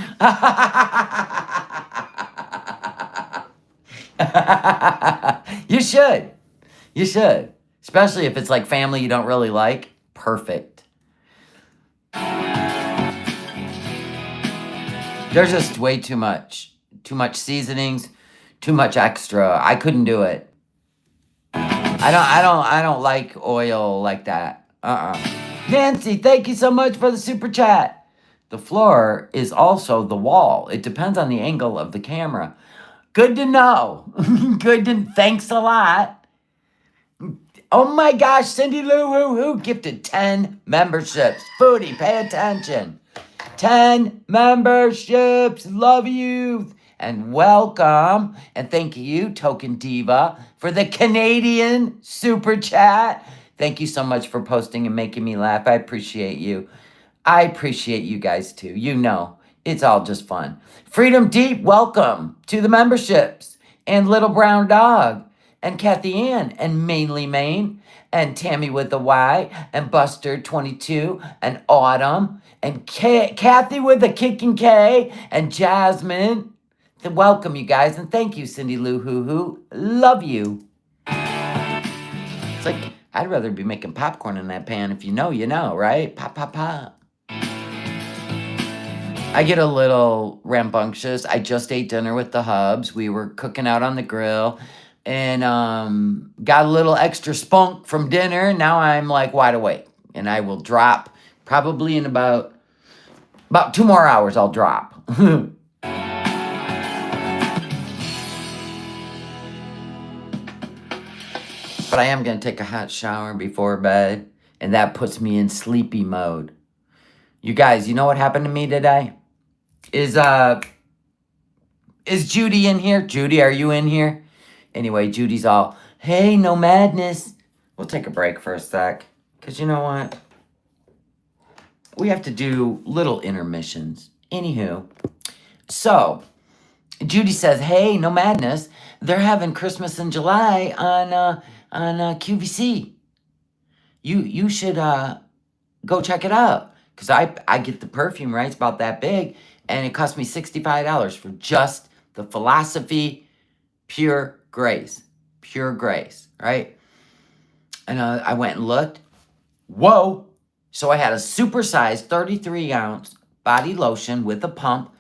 Speaker 1: You should. You should. Especially if it's like family you don't really like. Perfect. There's just way too much. Too much seasonings, too much extra. I couldn't do it. I don't like oil like that. Nancy, thank you so much for the super chat. The floor is also the wall. It depends on the angle of the camera. Good to know. Thanks a lot. Oh my gosh, Cindy Lou who gifted 10 memberships. Foodie, pay attention. 10 memberships. Love you. And welcome. And thank you, Token Diva, for the Canadian super chat. Thank you so much for posting and making me laugh. I appreciate you. I appreciate you guys too. You know, it's all just fun. Freedom Deep, welcome to the memberships. And Little Brown Dog. And Kathy Ann. And Mainly Maine. And Tammy with the Y. And Buster 22. And Autumn. And Kathy with the Kicking K. And Jasmine. Welcome, you guys. And thank you, Cindy Lou Hoo. Love you. It's like, I'd rather be making popcorn in that pan. If you know, you know, right? Pop, pop, pop. I get a little rambunctious. I just ate dinner with the Hubs. We were cooking out on the grill and got a little extra spunk from dinner. Now I'm like wide awake and I will drop probably in about 2 more hours. I'll drop. But I am going to take a hot shower before bed, and that puts me in sleepy mode. You guys, you know what happened to me today? Is Judy in here? Judy, are you in here? Anyway, Judy's all, hey, no madness. We'll take a break for a sec, because you know what? We have to do little intermissions. Anywho, so Judy says, hey, no madness. They're having Christmas in July on QVC. You should go check it out. Because I get the perfume, right? It's about that big. And it cost me $65 for just the Philosophy Pure Grace. Pure Grace, right? And I went and looked. Whoa. So I had a supersized 33-ounce body lotion with a pump.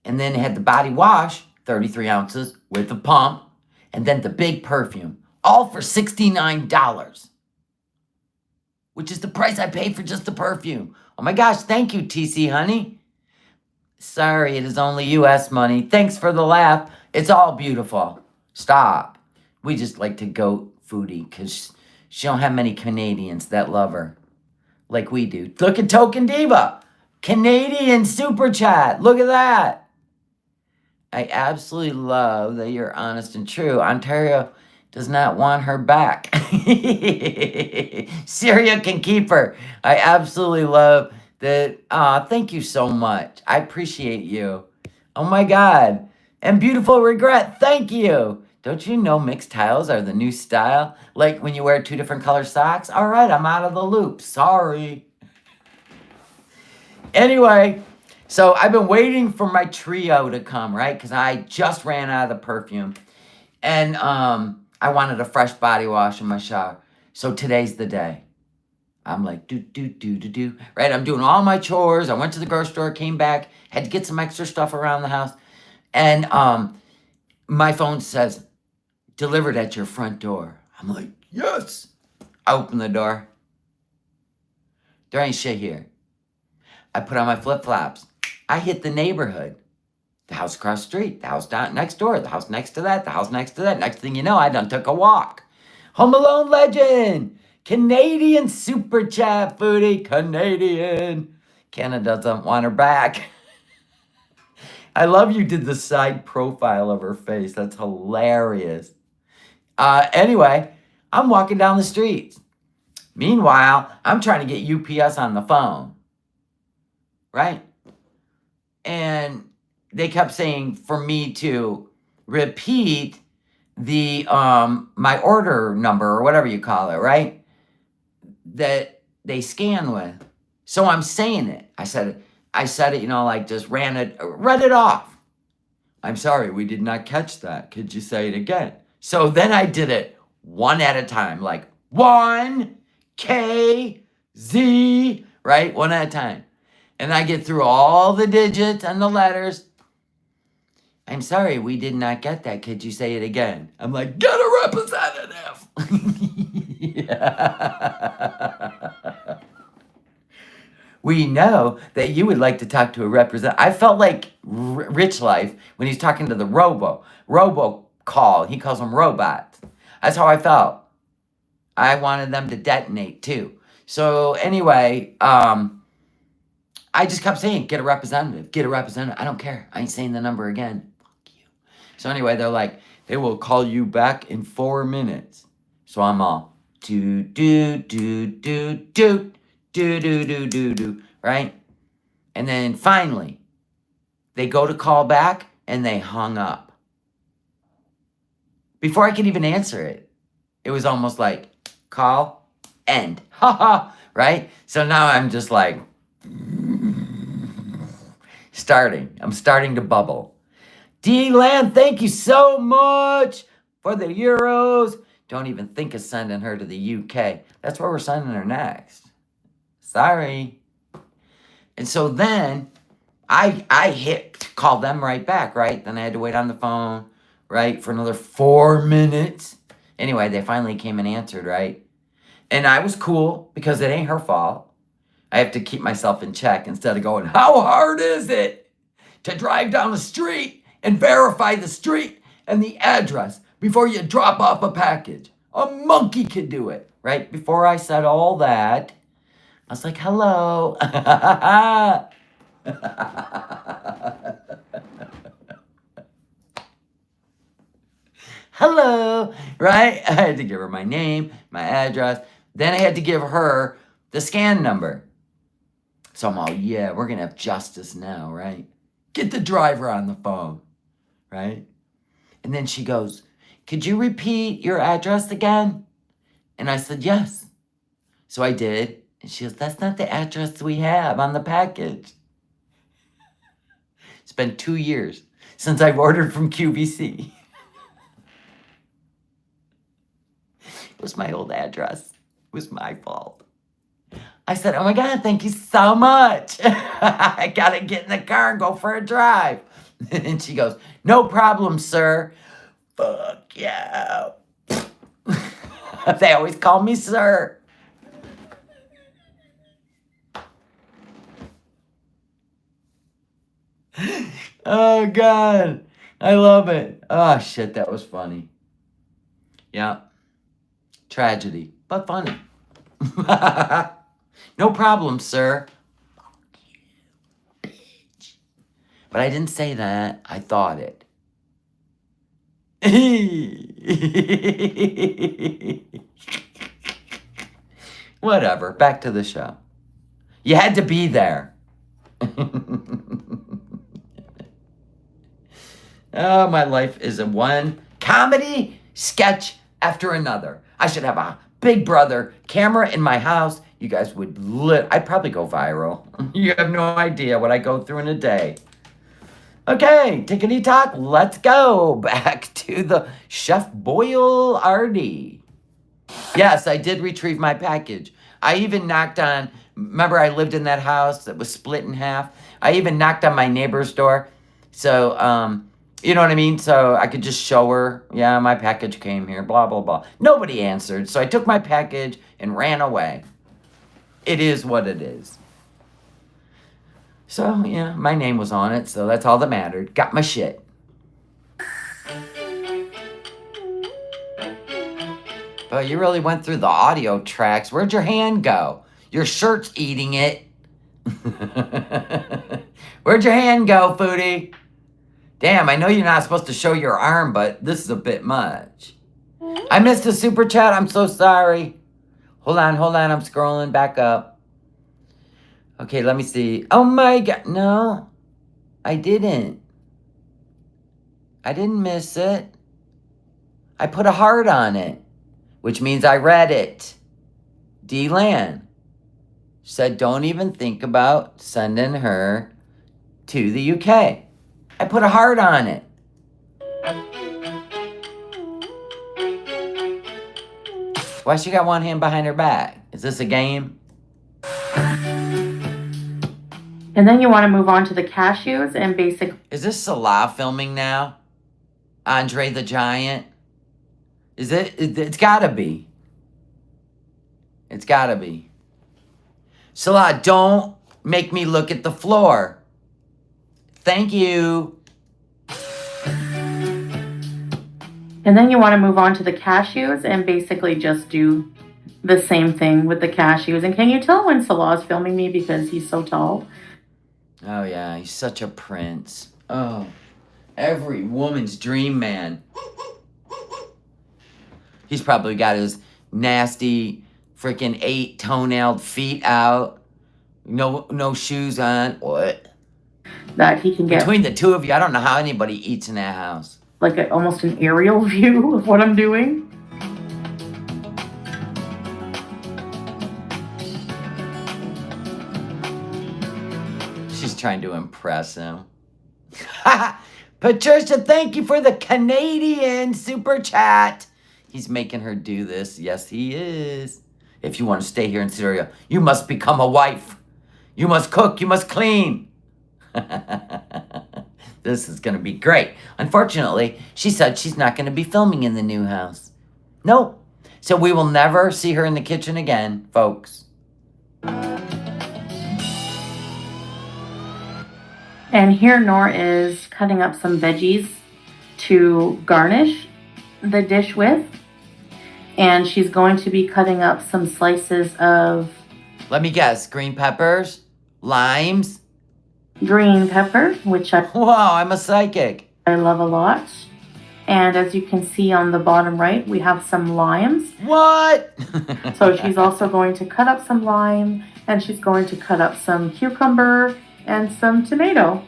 Speaker 1: And then it had the body wash, 33 ounces with a pump. And then the big perfume. all for $69, which is the price I paid for just the perfume. Oh my gosh, thank you, TC Honey. Sorry, it is only US money. Thanks for the laugh. It's all beautiful. Stop. We just like to goat Foodie because she don't have many Canadians that love her like we do. Look at Token Diva. Canadian Super Chat. Look at that. I absolutely love that you're honest and true. Ontario does not want her back. Syria can keep her. I absolutely love that. Thank you so much. I appreciate you. Oh my God. And beautiful regret. Thank you. Don't you know mixed tiles are the new style? Like when you wear 2 different color socks? All right, I'm out of the loop. Sorry. Anyway, so I've been waiting for my trio to come, right? Because I just ran out of the perfume. And I wanted a fresh body wash in my shower. So today's the day. I'm like, do. Right? I'm doing all my chores. I went to the grocery store, came back, had to get some extra stuff around the house. And my phone says, delivered at your front door. I'm like, yes. I open the door. There ain't shit here. I put on my flip-flops. I hit the neighborhood. The house across the street, the house down next door, the house next to that, the house next to that. Next thing you know, I done took a walk. Home Alone legend. Canadian Super Chat Foodie. Canadian. Canada doesn't want her back. I love you did the side profile of her face. That's hilarious. Anyway, I'm walking down the street. Meanwhile, I'm trying to get UPS on the phone. Right? And they kept saying for me to repeat the my order number or whatever you call it, right? That they scan with. So I'm saying it. I said it, you know, like just read it off. I'm sorry, we did not catch that. Could you say it again? So then I did it one at a time, like 1 K Z, right? One at a time. And I get through all the digits and the letters. I'm sorry, we did not get that. Could you say it again? I'm like, get a representative. Yeah. We know that you would like to talk to a representative. I felt like Rich Life when he's talking to the robo call. He calls them robots. That's how I felt. I wanted them to detonate too. So anyway, I just kept saying, get a representative, get a representative. I don't care. I ain't saying the number again. Fuck you. So anyway, they're like, they will call you back in 4 minutes. So I'm all, do, right? And then finally, they go to call back and they hung up. Before I could even answer it, it was almost like, call, end. Haha, right? So now I'm just like, I'm starting to bubble. D-Land, thank you so much for the euros. Don't even think of sending her to the UK. That's where we're sending her next. Sorry. And so then I called them right back, right? Then I had to wait on the phone, right, for another 4 minutes. Anyway, they finally came and answered, right? And I was cool because it ain't her fault. I have to keep myself in check instead of going, how hard is it to drive down the street and verify the street and the address before you drop off a package? A monkey could do it, right? Before I said all that, I was like, hello. Hello, right? I had to give her my name, my address. Then I had to give her the scan number. So I'm all, yeah, we're going to have justice now, right? Get the driver on the phone, right? And then she goes, could you repeat your address again? And I said, yes. So I did. And she goes, that's not the address we have on the package. It's been 2 years since I've ordered from QVC. It was my old address. It was my fault. I said, oh my God, thank you so much. I got to get in the car and go for a drive. And she goes, no problem, sir. Fuck yeah. They always call me sir. Oh, God. I love it. Oh, shit, that was funny. Yeah. Tragedy, but funny. No problem, sir. But I didn't say that. I thought it. Whatever. Back to the show. You had to be there. Oh, my life is a one comedy sketch after another. I should have a Big Brother camera in my house. You guys would I'd probably go viral. You have no idea what I go through in a day. Okay, tickety tock, let's go back to the Chef Boyardee. Yes, I did retrieve my package. I even knocked on, remember I lived in that house that was split in half? I even knocked on my neighbor's door. So, you know what I mean? So I could just show her, yeah, my package came here, blah, blah, blah. Nobody answered, so I took my package and ran away. It is what it is. So, yeah, my name was on it, so that's all that mattered. Got my shit. But you really went through the audio tracks. Where'd your hand go? Your shirt's eating it. Where'd your hand go, Foodie? Damn, I know you're not supposed to show your arm, but this is a bit much. I missed a super chat. I'm so sorry. Hold on. I'm scrolling back up. Okay, let me see. Oh my God. No, I didn't. I didn't miss it. I put a heart on it, which means I read it. D-Lan said, don't even think about sending her to the UK. I put a heart on it. Why she got one hand behind her back? Is this a game?
Speaker 2: And then you want to move on to the cashews and basic.
Speaker 1: Is this Salah filming now? Andre the Giant? Is it? It's gotta be. It's gotta be. Salah, don't make me look at the floor. Thank you.
Speaker 2: And then you want to move on to the cashews and basically just do the same thing with the cashews. And can you tell when Salah's filming me because he's so tall?
Speaker 1: Oh, yeah, he's such a prince. Oh, every woman's dream man. He's probably got his nasty freaking 8-toenailed feet out. No shoes on. What?
Speaker 2: That he can get.
Speaker 1: Between the two of you, I don't know how anybody eats in that house.
Speaker 2: Like almost an aerial view of what I'm doing.
Speaker 1: She's trying to impress him. Patricia, thank you for the Canadian super chat. He's making her do this. Yes, he is. If you want to stay here in Syria, you must become a wife. You must cook. You must clean. This is going to be great. Unfortunately, she said she's not going to be filming in the new house. Nope. So we will never see her in the kitchen again, folks.
Speaker 2: And here Nor is cutting up some veggies to garnish the dish with. And she's going to be cutting up some slices of...
Speaker 1: Let me guess. Green peppers? Limes?
Speaker 2: Green pepper, which
Speaker 1: Wow, I'm a psychic.
Speaker 2: I love a lot. And as you can see on the bottom right, we have some limes.
Speaker 1: What?
Speaker 2: So she's also going to cut up some lime, and she's going to cut up some cucumber and some tomato.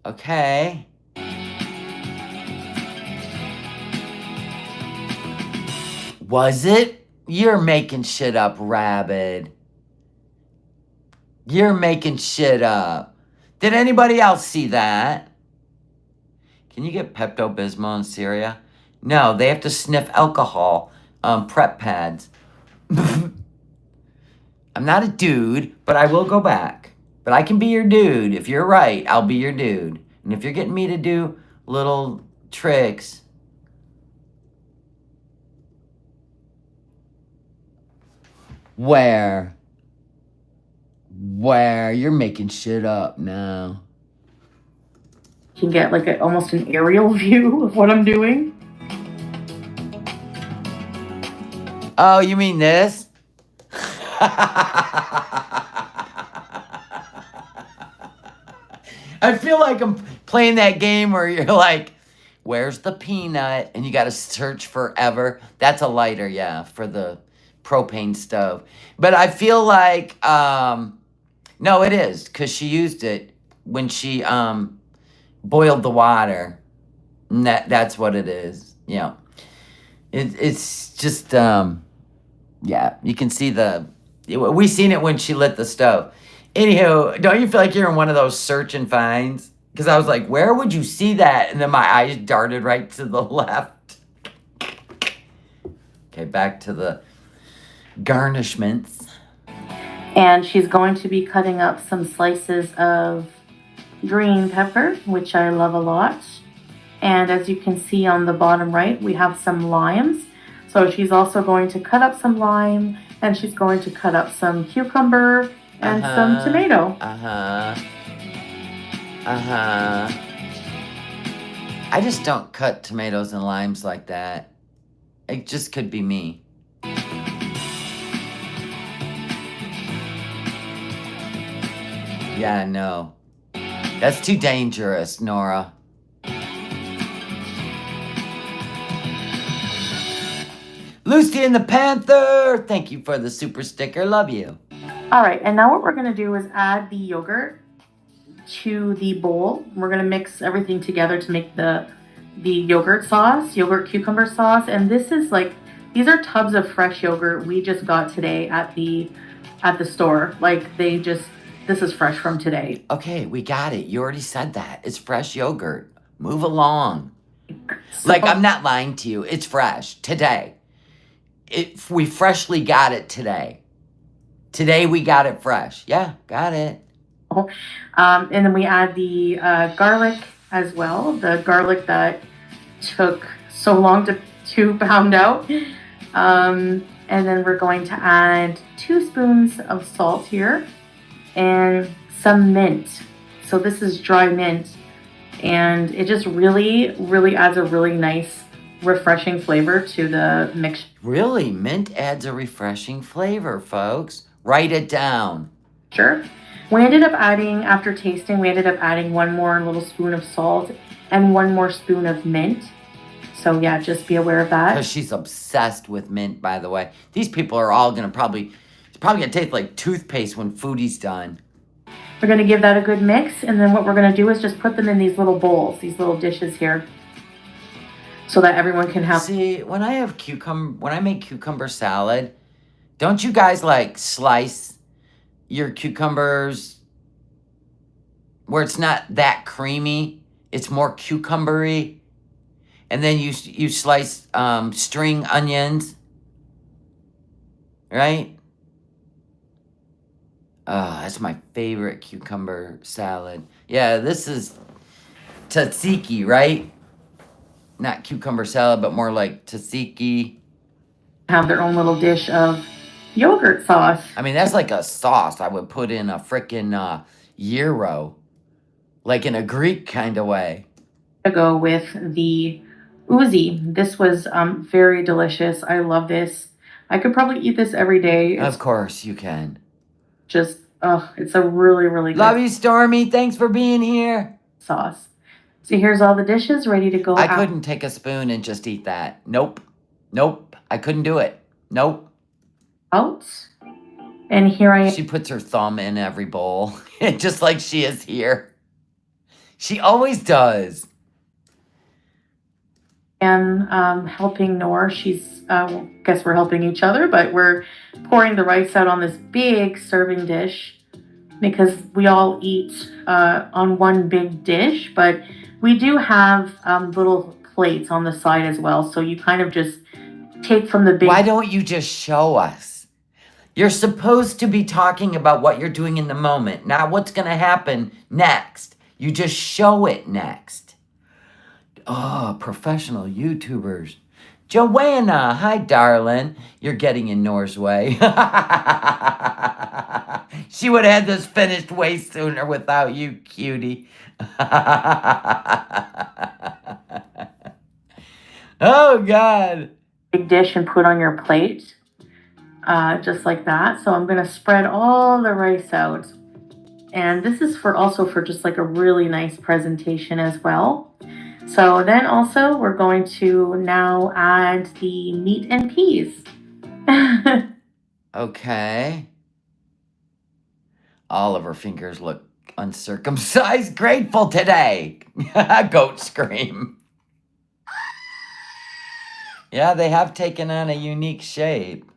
Speaker 1: Okay. Was it? You're making shit up, Rabid. You're making shit up. Did anybody else see that? Can you get Pepto-Bismol in Syria? No, they have to sniff alcohol prep pads. I'm not a dude, but I will go back. But I can be your dude. If you're right, I'll be your dude. And if you're getting me to do little tricks, Where you're making shit up now.
Speaker 2: You can get like almost an aerial view of what I'm doing.
Speaker 1: Oh, you mean this? I feel like I'm playing that game where you're like, where's the peanut? And you got to search forever. That's a lighter, yeah, for the propane stove. But I feel like, no, it is, because she used it when she boiled the water. And that's what it is. Yeah. It's just, yeah, you can see we seen it when she lit the stove. Anywho, don't you feel like you're in one of those search and finds? Because I was like, where would you see that? And then my eyes darted right to the left. Okay, back to the garnishments.
Speaker 2: And she's going to be cutting up some slices of green pepper, which I love a lot. And as you can see on the bottom right, we have some limes. So she's also going to cut up some lime, and she's going to cut up some cucumber and some tomato.
Speaker 1: I just don't cut tomatoes and limes like that. It just could be me. Yeah, no. That's too dangerous, Nora. Lucy and the Panther, thank you for the super sticker. Love you.
Speaker 2: All right, and now what we're going to do is add the yogurt to the bowl. We're going to mix everything together to make the yogurt sauce, yogurt cucumber sauce. And this is like, these are tubs of fresh yogurt we just got today at the store. Like this is fresh from today.
Speaker 1: Okay, we got it. You already said that. It's fresh yogurt. Move along. Like, I'm not lying to you. It's fresh today. We freshly got it today. Today we got it fresh. Yeah, got it.
Speaker 2: And then we add the garlic as well. The garlic that took so long to pound out. And then we're going to add 2 spoons of salt here and some mint. So this is dry mint. And it just really, really adds a really nice, refreshing flavor to the mixture.
Speaker 1: Really? Mint adds a refreshing flavor, folks. Write it down.
Speaker 2: Sure. We ended up adding, after tasting, we ended up adding 1 more little spoon of salt and 1 more spoon of mint. So yeah, just be aware of that.
Speaker 1: Because she's obsessed with mint, by the way. These people are all going to it's probably going to taste like toothpaste when Foodie's done.
Speaker 2: We're going to give that a good mix. And then what we're going to do is just put them in these little bowls, these little dishes here, so that everyone can have.
Speaker 1: See, when I make cucumber salad, don't you guys like slice your cucumbers where it's not that creamy, it's more cucumbery, and then you slice string onions, right? Oh, that's my favorite cucumber salad. Yeah, this is tzatziki, right? Not cucumber salad, but more like tzatziki.
Speaker 2: Have their own little dish of yogurt sauce.
Speaker 1: I mean, that's like a sauce I would put in a frickin' gyro. Like in a Greek kind of way.
Speaker 2: To go with the uzi. This was very delicious. I love this. I could probably eat this every day.
Speaker 1: Of course you can.
Speaker 2: Just, it's a really, really good.
Speaker 1: Love you, Stormy. Thanks for being here.
Speaker 2: Sauce. So here's all the dishes ready to go.
Speaker 1: I couldn't take a spoon and just eat that. Nope. I couldn't do it. Nope.
Speaker 2: Out. And here I am.
Speaker 1: She puts her thumb in every bowl, just like she is here. She always does.
Speaker 2: And helping Nor. She's, guess we're helping each other, but we're pouring the rice out on this big serving dish because we all eat on one big dish, but we do have little plates on the side as well. So you kind of just take from the big.
Speaker 1: Why don't you just show us? You're supposed to be talking about what you're doing in the moment, not what's going to happen next. You just show it next. Oh, professional YouTubers. Joanna, hi, darling. You're getting in Nora's way. She would have had this finished way sooner without you, cutie. Oh, God.
Speaker 2: Big dish and put on your plate, just like that. So I'm gonna spread all the rice out. And this is for also for just like a really nice presentation as well. So then also we're going to now add the meat and peas.
Speaker 1: Okay. All of her fingers look uncircumcised, grateful today. Goat scream. Yeah, they have taken on a unique shape.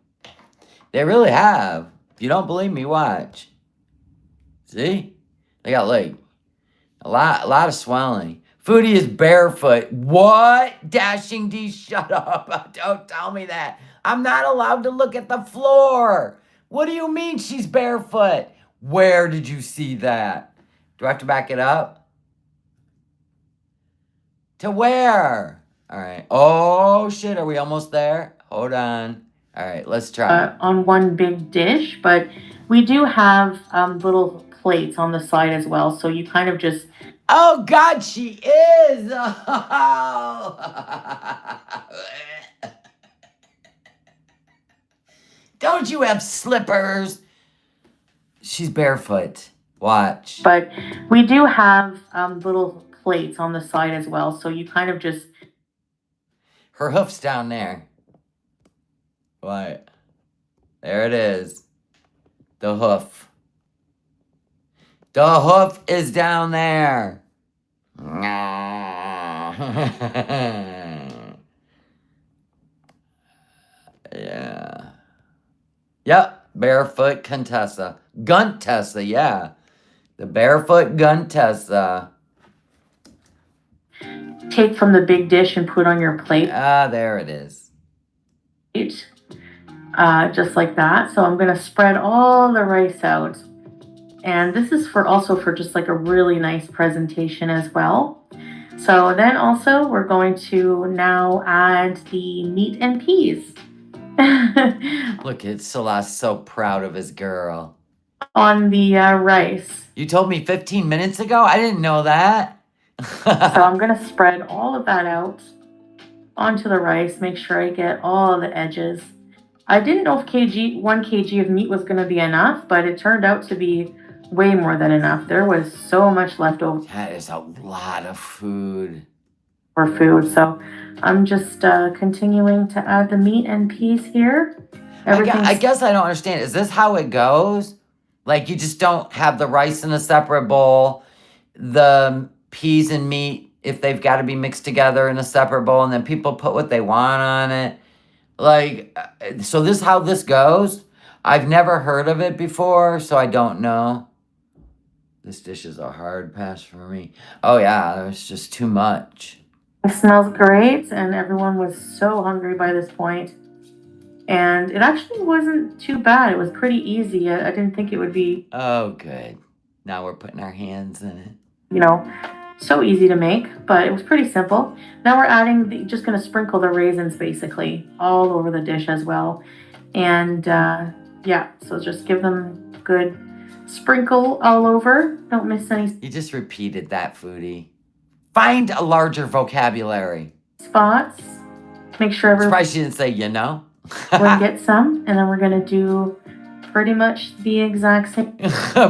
Speaker 1: They really have. If you don't believe me, watch. See? They got like a lot of swelling. Foodie is barefoot. What? Dashing D, shut up. Don't tell me that. I'm not allowed to look at the floor. What do you mean she's barefoot? Where did you see that? Do I have to back it up? To where? All right. Oh, shit. Are we almost there? Hold on. All right. Let's try.
Speaker 2: On one big dish, but we do have little plates on the side as well. So you kind of just.
Speaker 1: Oh, God, she is. Don't you have slippers? She's barefoot. Watch.
Speaker 2: But we do have little plates on the side as well. So you kind of just.
Speaker 1: Her hoof's down there. What? There it is. The hoof. The hoof is down there. Yeah. Yep. Barefoot Contessa. Guntessa, yeah. The barefoot Guntessa.
Speaker 2: Take from the big dish and put on your plate.
Speaker 1: Ah, there it is.
Speaker 2: Just like that. So I'm going to spread all the rice out. And this is for also for just like a really nice presentation as well. So then also we're going to now add the meat and peas.
Speaker 1: Look at Salas, so proud of his girl.
Speaker 2: On the rice.
Speaker 1: You told me 15 minutes ago? I didn't know that.
Speaker 2: So I'm going to spread all of that out onto the rice. Make sure I get all the edges. I didn't know if 1 kg of meat was going to be enough, but it turned out to be way more than enough. There was so much left over.
Speaker 1: That is a lot of food.
Speaker 2: For food. So I'm just continuing to add the meat and peas here.
Speaker 1: I guess I don't understand. Is this how it goes? Like you just don't have the rice in a separate bowl, the peas and meat, if they've got to be mixed together in a separate bowl, and then people put what they want on it. Like, so this is how this goes? I've never heard of it before, so I don't know. This dish is a hard pass for me. Oh yeah, it's just too much.
Speaker 2: It smells great, and everyone was so hungry by this point. And it actually wasn't too bad. It was pretty easy. I didn't think it would be.
Speaker 1: Oh, good. Now we're putting our hands in it.
Speaker 2: You know, so easy to make, but it was pretty simple. Now we're adding, just going to sprinkle the raisins basically all over the dish as well. And yeah, so just give them a good sprinkle all over. Don't miss any.
Speaker 1: You just repeated that, Foodie. Find a larger vocabulary.
Speaker 2: Spots. Make sure everyone.
Speaker 1: Surprised she didn't say, you know.
Speaker 2: We'll get some, and then we're going to do pretty much the exact same.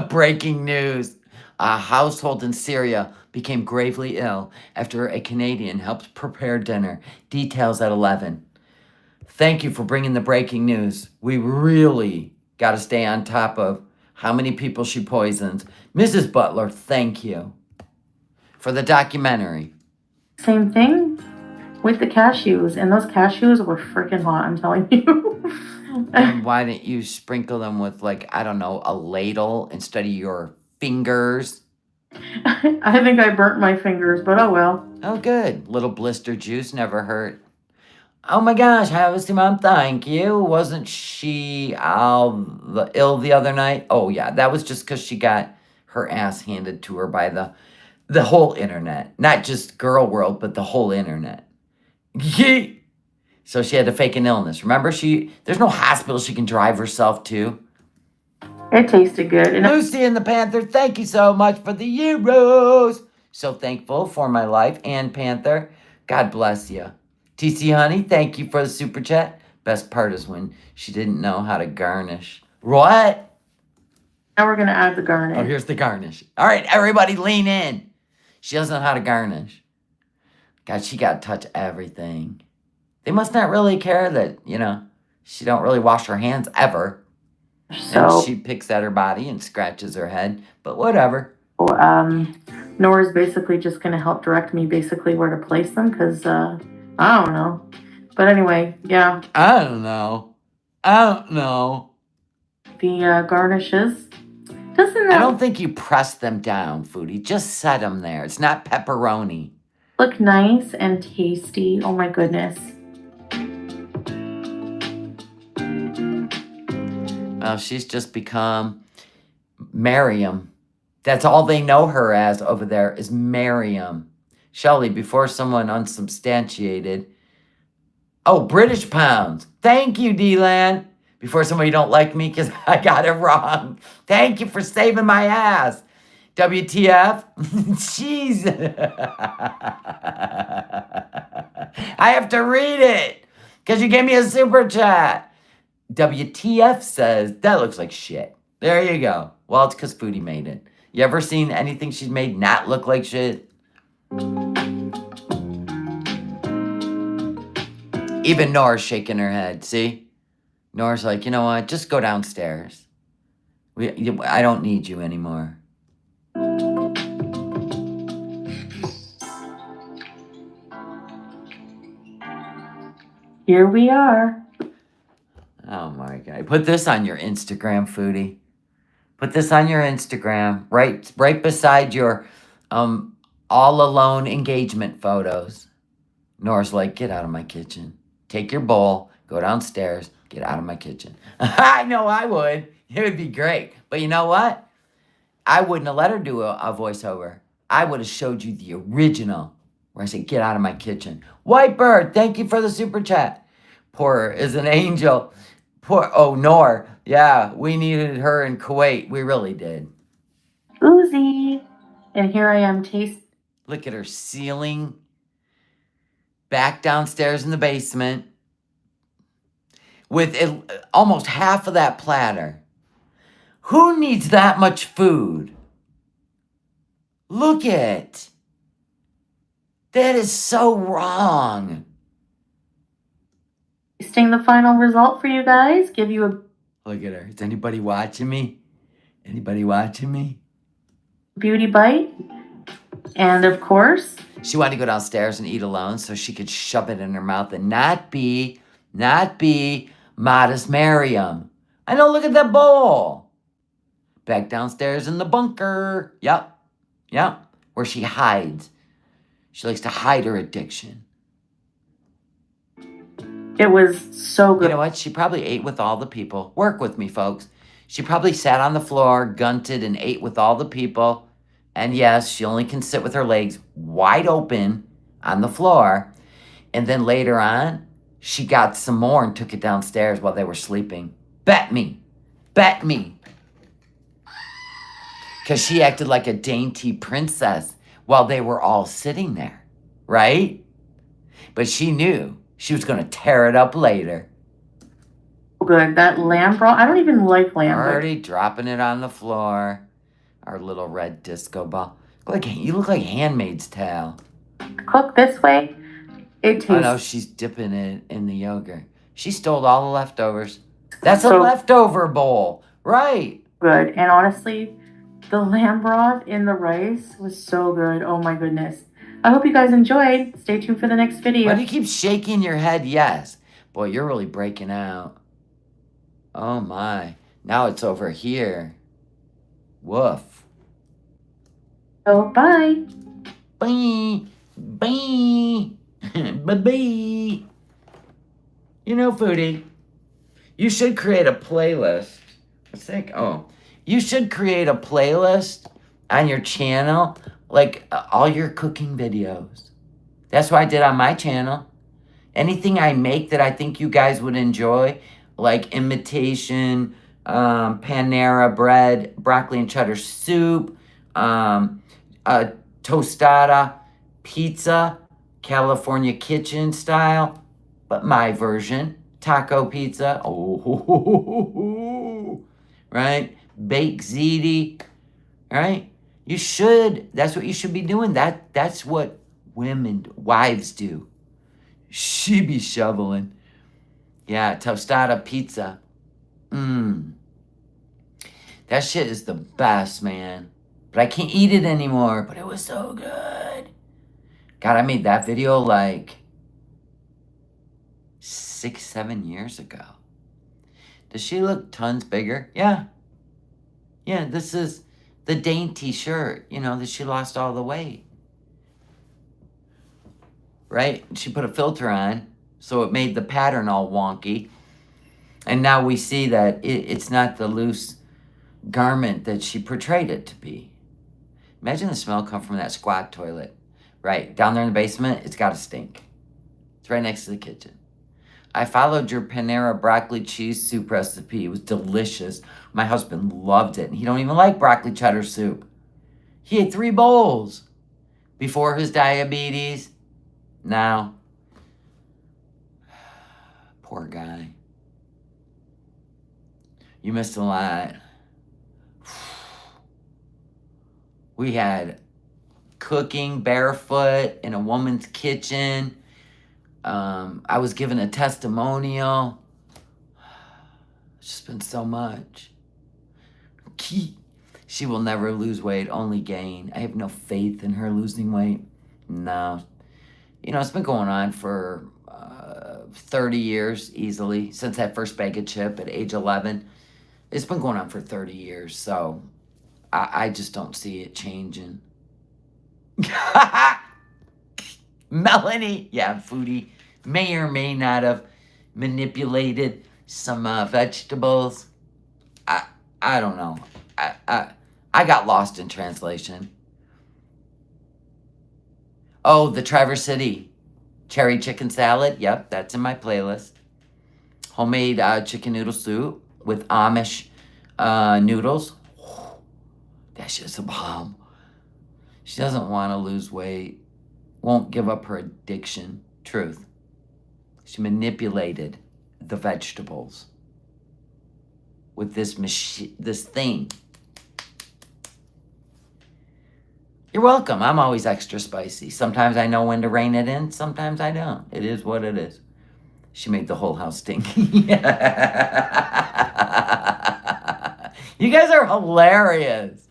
Speaker 1: Breaking news. A household in Syria became gravely ill after a Canadian helped prepare dinner. Details at 11. Thank you for bringing the breaking news. We really got to stay on top of how many people she poisons. Mrs. Butler, thank you for the documentary.
Speaker 2: Same thing with the cashews, and those cashews were freaking hot, I'm telling you.
Speaker 1: And why didn't you sprinkle them with, like, I don't know, a ladle instead of your fingers?
Speaker 2: I think I burnt my fingers, but oh well.
Speaker 1: Oh, good. Little blister juice never hurt. Oh my gosh, Harvesty Mom, thank you. Wasn't she ill the other night? Oh yeah, that was just because she got her ass handed to her by the whole internet. Not just girl world, but the whole internet. So she had to fake an illness. Remember, there's no hospital she can drive herself to.
Speaker 2: It tasted good. And
Speaker 1: Lucy and the Panther, thank you so much for the euros. So thankful for my life and Panther. God bless you. TC Honey, thank you for the super chat. Best part is when she didn't know how to garnish. What?
Speaker 2: now we're going to add the garnish.
Speaker 1: Oh, here's the garnish. All right, everybody lean in. She doesn't know how to garnish. God, she got to touch everything. They must not really care that, she don't really wash her hands ever.
Speaker 2: So
Speaker 1: and she picks at her body and scratches her head. But whatever.
Speaker 2: Nora's basically just going to help direct me basically where to place them because I don't know. But anyway, yeah.
Speaker 1: I don't know.
Speaker 2: The garnishes.
Speaker 1: I don't think you press them down, Foodie. Just set them there. It's not pepperoni.
Speaker 2: Look nice and tasty. Oh my goodness.
Speaker 1: Well, she's just become Miriam. That's all they know her as over there is Miriam. Shelly, before someone unsubstantiated. Oh, British pounds. Thank you, D-Lan. Before somebody don't like me because I got it wrong. Thank you for saving my ass. WTF? Jeez. I have to read it because you gave me a super chat. WTF says, that looks like shit. There you go. Well, it's because Foodie made it. You ever seen anything she's made not look like shit? Even Nora's shaking her head. See? Nora's like, you know what? Just go downstairs. I don't need you anymore.
Speaker 2: Here we are.
Speaker 1: Oh my God. Put this on your Instagram, Foodie. Put this on your Instagram. Right beside your all alone engagement photos. Nora's like, get out of my kitchen. Take your bowl, go downstairs, get out of my kitchen. I know I would. It would be great. But you know what? I wouldn't have let her do a voiceover. I would have showed you the original where I said, get out of my kitchen. White Bird, thank you for the super chat. Poor is an angel. Nor. Yeah, we needed her in Kuwait. We really did.
Speaker 2: Uzi. And here I am
Speaker 1: Look at her ceiling. Back downstairs in the basement. With almost half of that platter. Who needs that much food? Look at. That is so wrong.
Speaker 2: Tasting the final result for you guys. Give you a...
Speaker 1: Look at her. Is anybody watching me? Anybody watching me?
Speaker 2: Beauty bite. And of course...
Speaker 1: She wanted to go downstairs and eat alone so she could shove it in her mouth and not be modest Miriam. I know, look at that bowl. Back downstairs in the bunker. Yep. Where she hides. She likes to hide her addiction.
Speaker 2: It was so good.
Speaker 1: You know what? She probably ate with all the people. Work with me, folks. She probably sat on the floor, gunted, and ate with all the people. And yes, she only can sit with her legs wide open on the floor. And then later on, she got some more and took it downstairs while they were sleeping. Bet me. Because she acted like a dainty princess while they were all sitting there, right? But she knew she was going to tear it up later.
Speaker 2: Good. That lamb broth, I don't even like lamb.
Speaker 1: Already dropping it on the floor. Our little red disco ball. You look like Handmaid's Tale.
Speaker 2: Cook this way, it tastes...
Speaker 1: Oh no, she's dipping it in the yogurt. She stole all the leftovers. That's a leftover bowl. Right.
Speaker 2: Good. And honestly, the lamb broth in the rice was so good. Oh my goodness. I hope you guys enjoyed. Stay tuned for the next video.
Speaker 1: Why do you keep shaking your head? Yes. Boy, you're really breaking out. Oh my. Now it's over here. Woof.
Speaker 2: Oh, bye.
Speaker 1: Bye. Bye. You know, Foodie, you should create a playlist. You should create a playlist on your channel, like all your cooking videos. That's what I did on my channel. Anything I make that I think you guys would enjoy, like imitation, panera bread, broccoli and cheddar soup, tostada, pizza, California kitchen style, but my version, taco pizza. Oh, right? Baked ziti, right? You should. That's what you should be doing. That's what wives do. She be shoveling. Yeah, tostada pizza. That shit is the best, man. But I can't eat it anymore. But it was so good. God, I made that video like 6-7 years ago. Does she look tons bigger? Yeah. Yeah, this is the dainty shirt, that she lost all the weight. Right? She put a filter on, so it made the pattern all wonky. And now we see that it's not the loose garment that she portrayed it to be. Imagine the smell come from that squat toilet. Right, down there in the basement, it's got to stink. It's right next to the kitchen. I followed your Panera broccoli cheese soup recipe. It was delicious. My husband loved it, and he don't even like broccoli cheddar soup. He ate 3 bowls before his diabetes. Now, poor guy. You missed a lot. We had cooking barefoot in a woman's kitchen. I was given a testimonial. It's just been so much. She will never lose weight, only gain. I have no faith in her losing weight. No. It's been going on for 30 years easily, since that first bag of chip at age 11. It's been going on for 30 years, so I just don't see it changing. Melanie, yeah, Foodie, may or may not have manipulated some vegetables. I don't know. I got lost in translation. Oh, the Traverse City cherry chicken salad. Yep, that's in my playlist. Homemade chicken noodle soup with Amish noodles. That shit's a bomb. She doesn't want to lose weight. Won't give up her addiction. Truth. She manipulated the vegetables with this thing. You're welcome. I'm always extra spicy. Sometimes I know when to rein it in. Sometimes I don't. It is what it is. She made the whole house stinky. You guys are hilarious.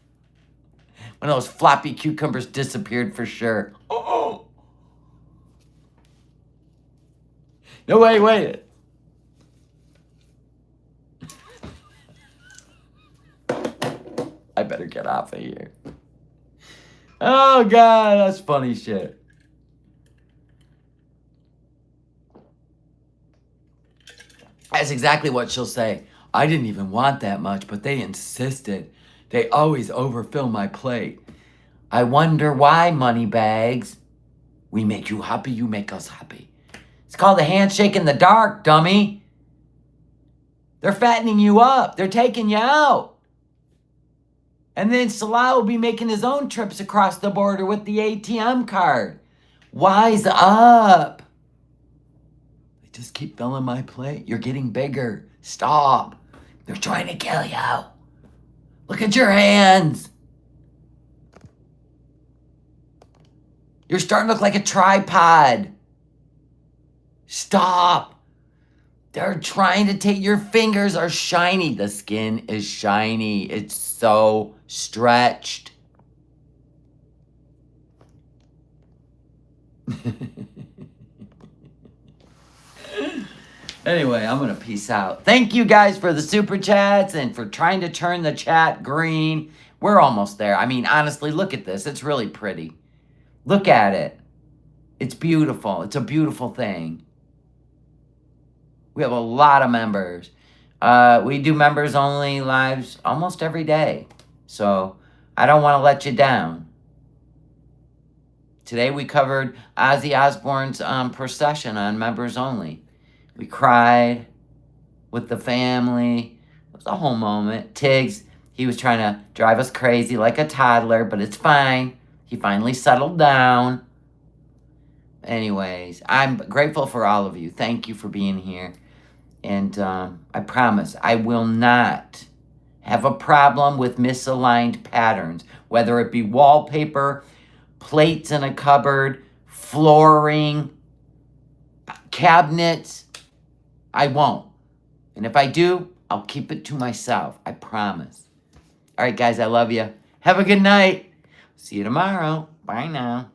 Speaker 1: When those floppy cucumbers disappeared for sure. Oh. No, wait. I better get off of here. Oh, God, that's funny shit. That's exactly what she'll say. I didn't even want that much, but they insisted. They always overfill my plate. I wonder why, money bags. We make you happy, you make us happy. It's called a handshake in the dark, dummy. They're fattening you up. They're taking you out. And then Salah will be making his own trips across the border with the ATM card. Wise up. They just keep filling my plate. You're getting bigger. Stop. They're trying to kill you. Look at your hands. You're starting to look like a tripod. Stop. They're trying to take, your fingers are shiny. The skin is shiny. It's so stretched. Anyway, I'm going to peace out. Thank you guys for the super chats and for trying to turn the chat green. We're almost there. I mean, honestly, look at this. It's really pretty. Look at it. It's beautiful. It's a beautiful thing. We have a lot of members. We do members only lives almost every day. So I don't want to let you down. Today we covered Ozzy Osbourne's procession on members only. We cried with the family. It was a whole moment. Tiggs, he was trying to drive us crazy like a toddler, but it's fine. He finally settled down. Anyways, I'm grateful for all of you. Thank you for being here. And I promise I will not have a problem with misaligned patterns, whether it be wallpaper, plates in a cupboard, flooring, cabinets. I won't. And if I do, I'll keep it to myself. I promise. All right, guys, I love you. Have a good night. See you tomorrow. Bye now.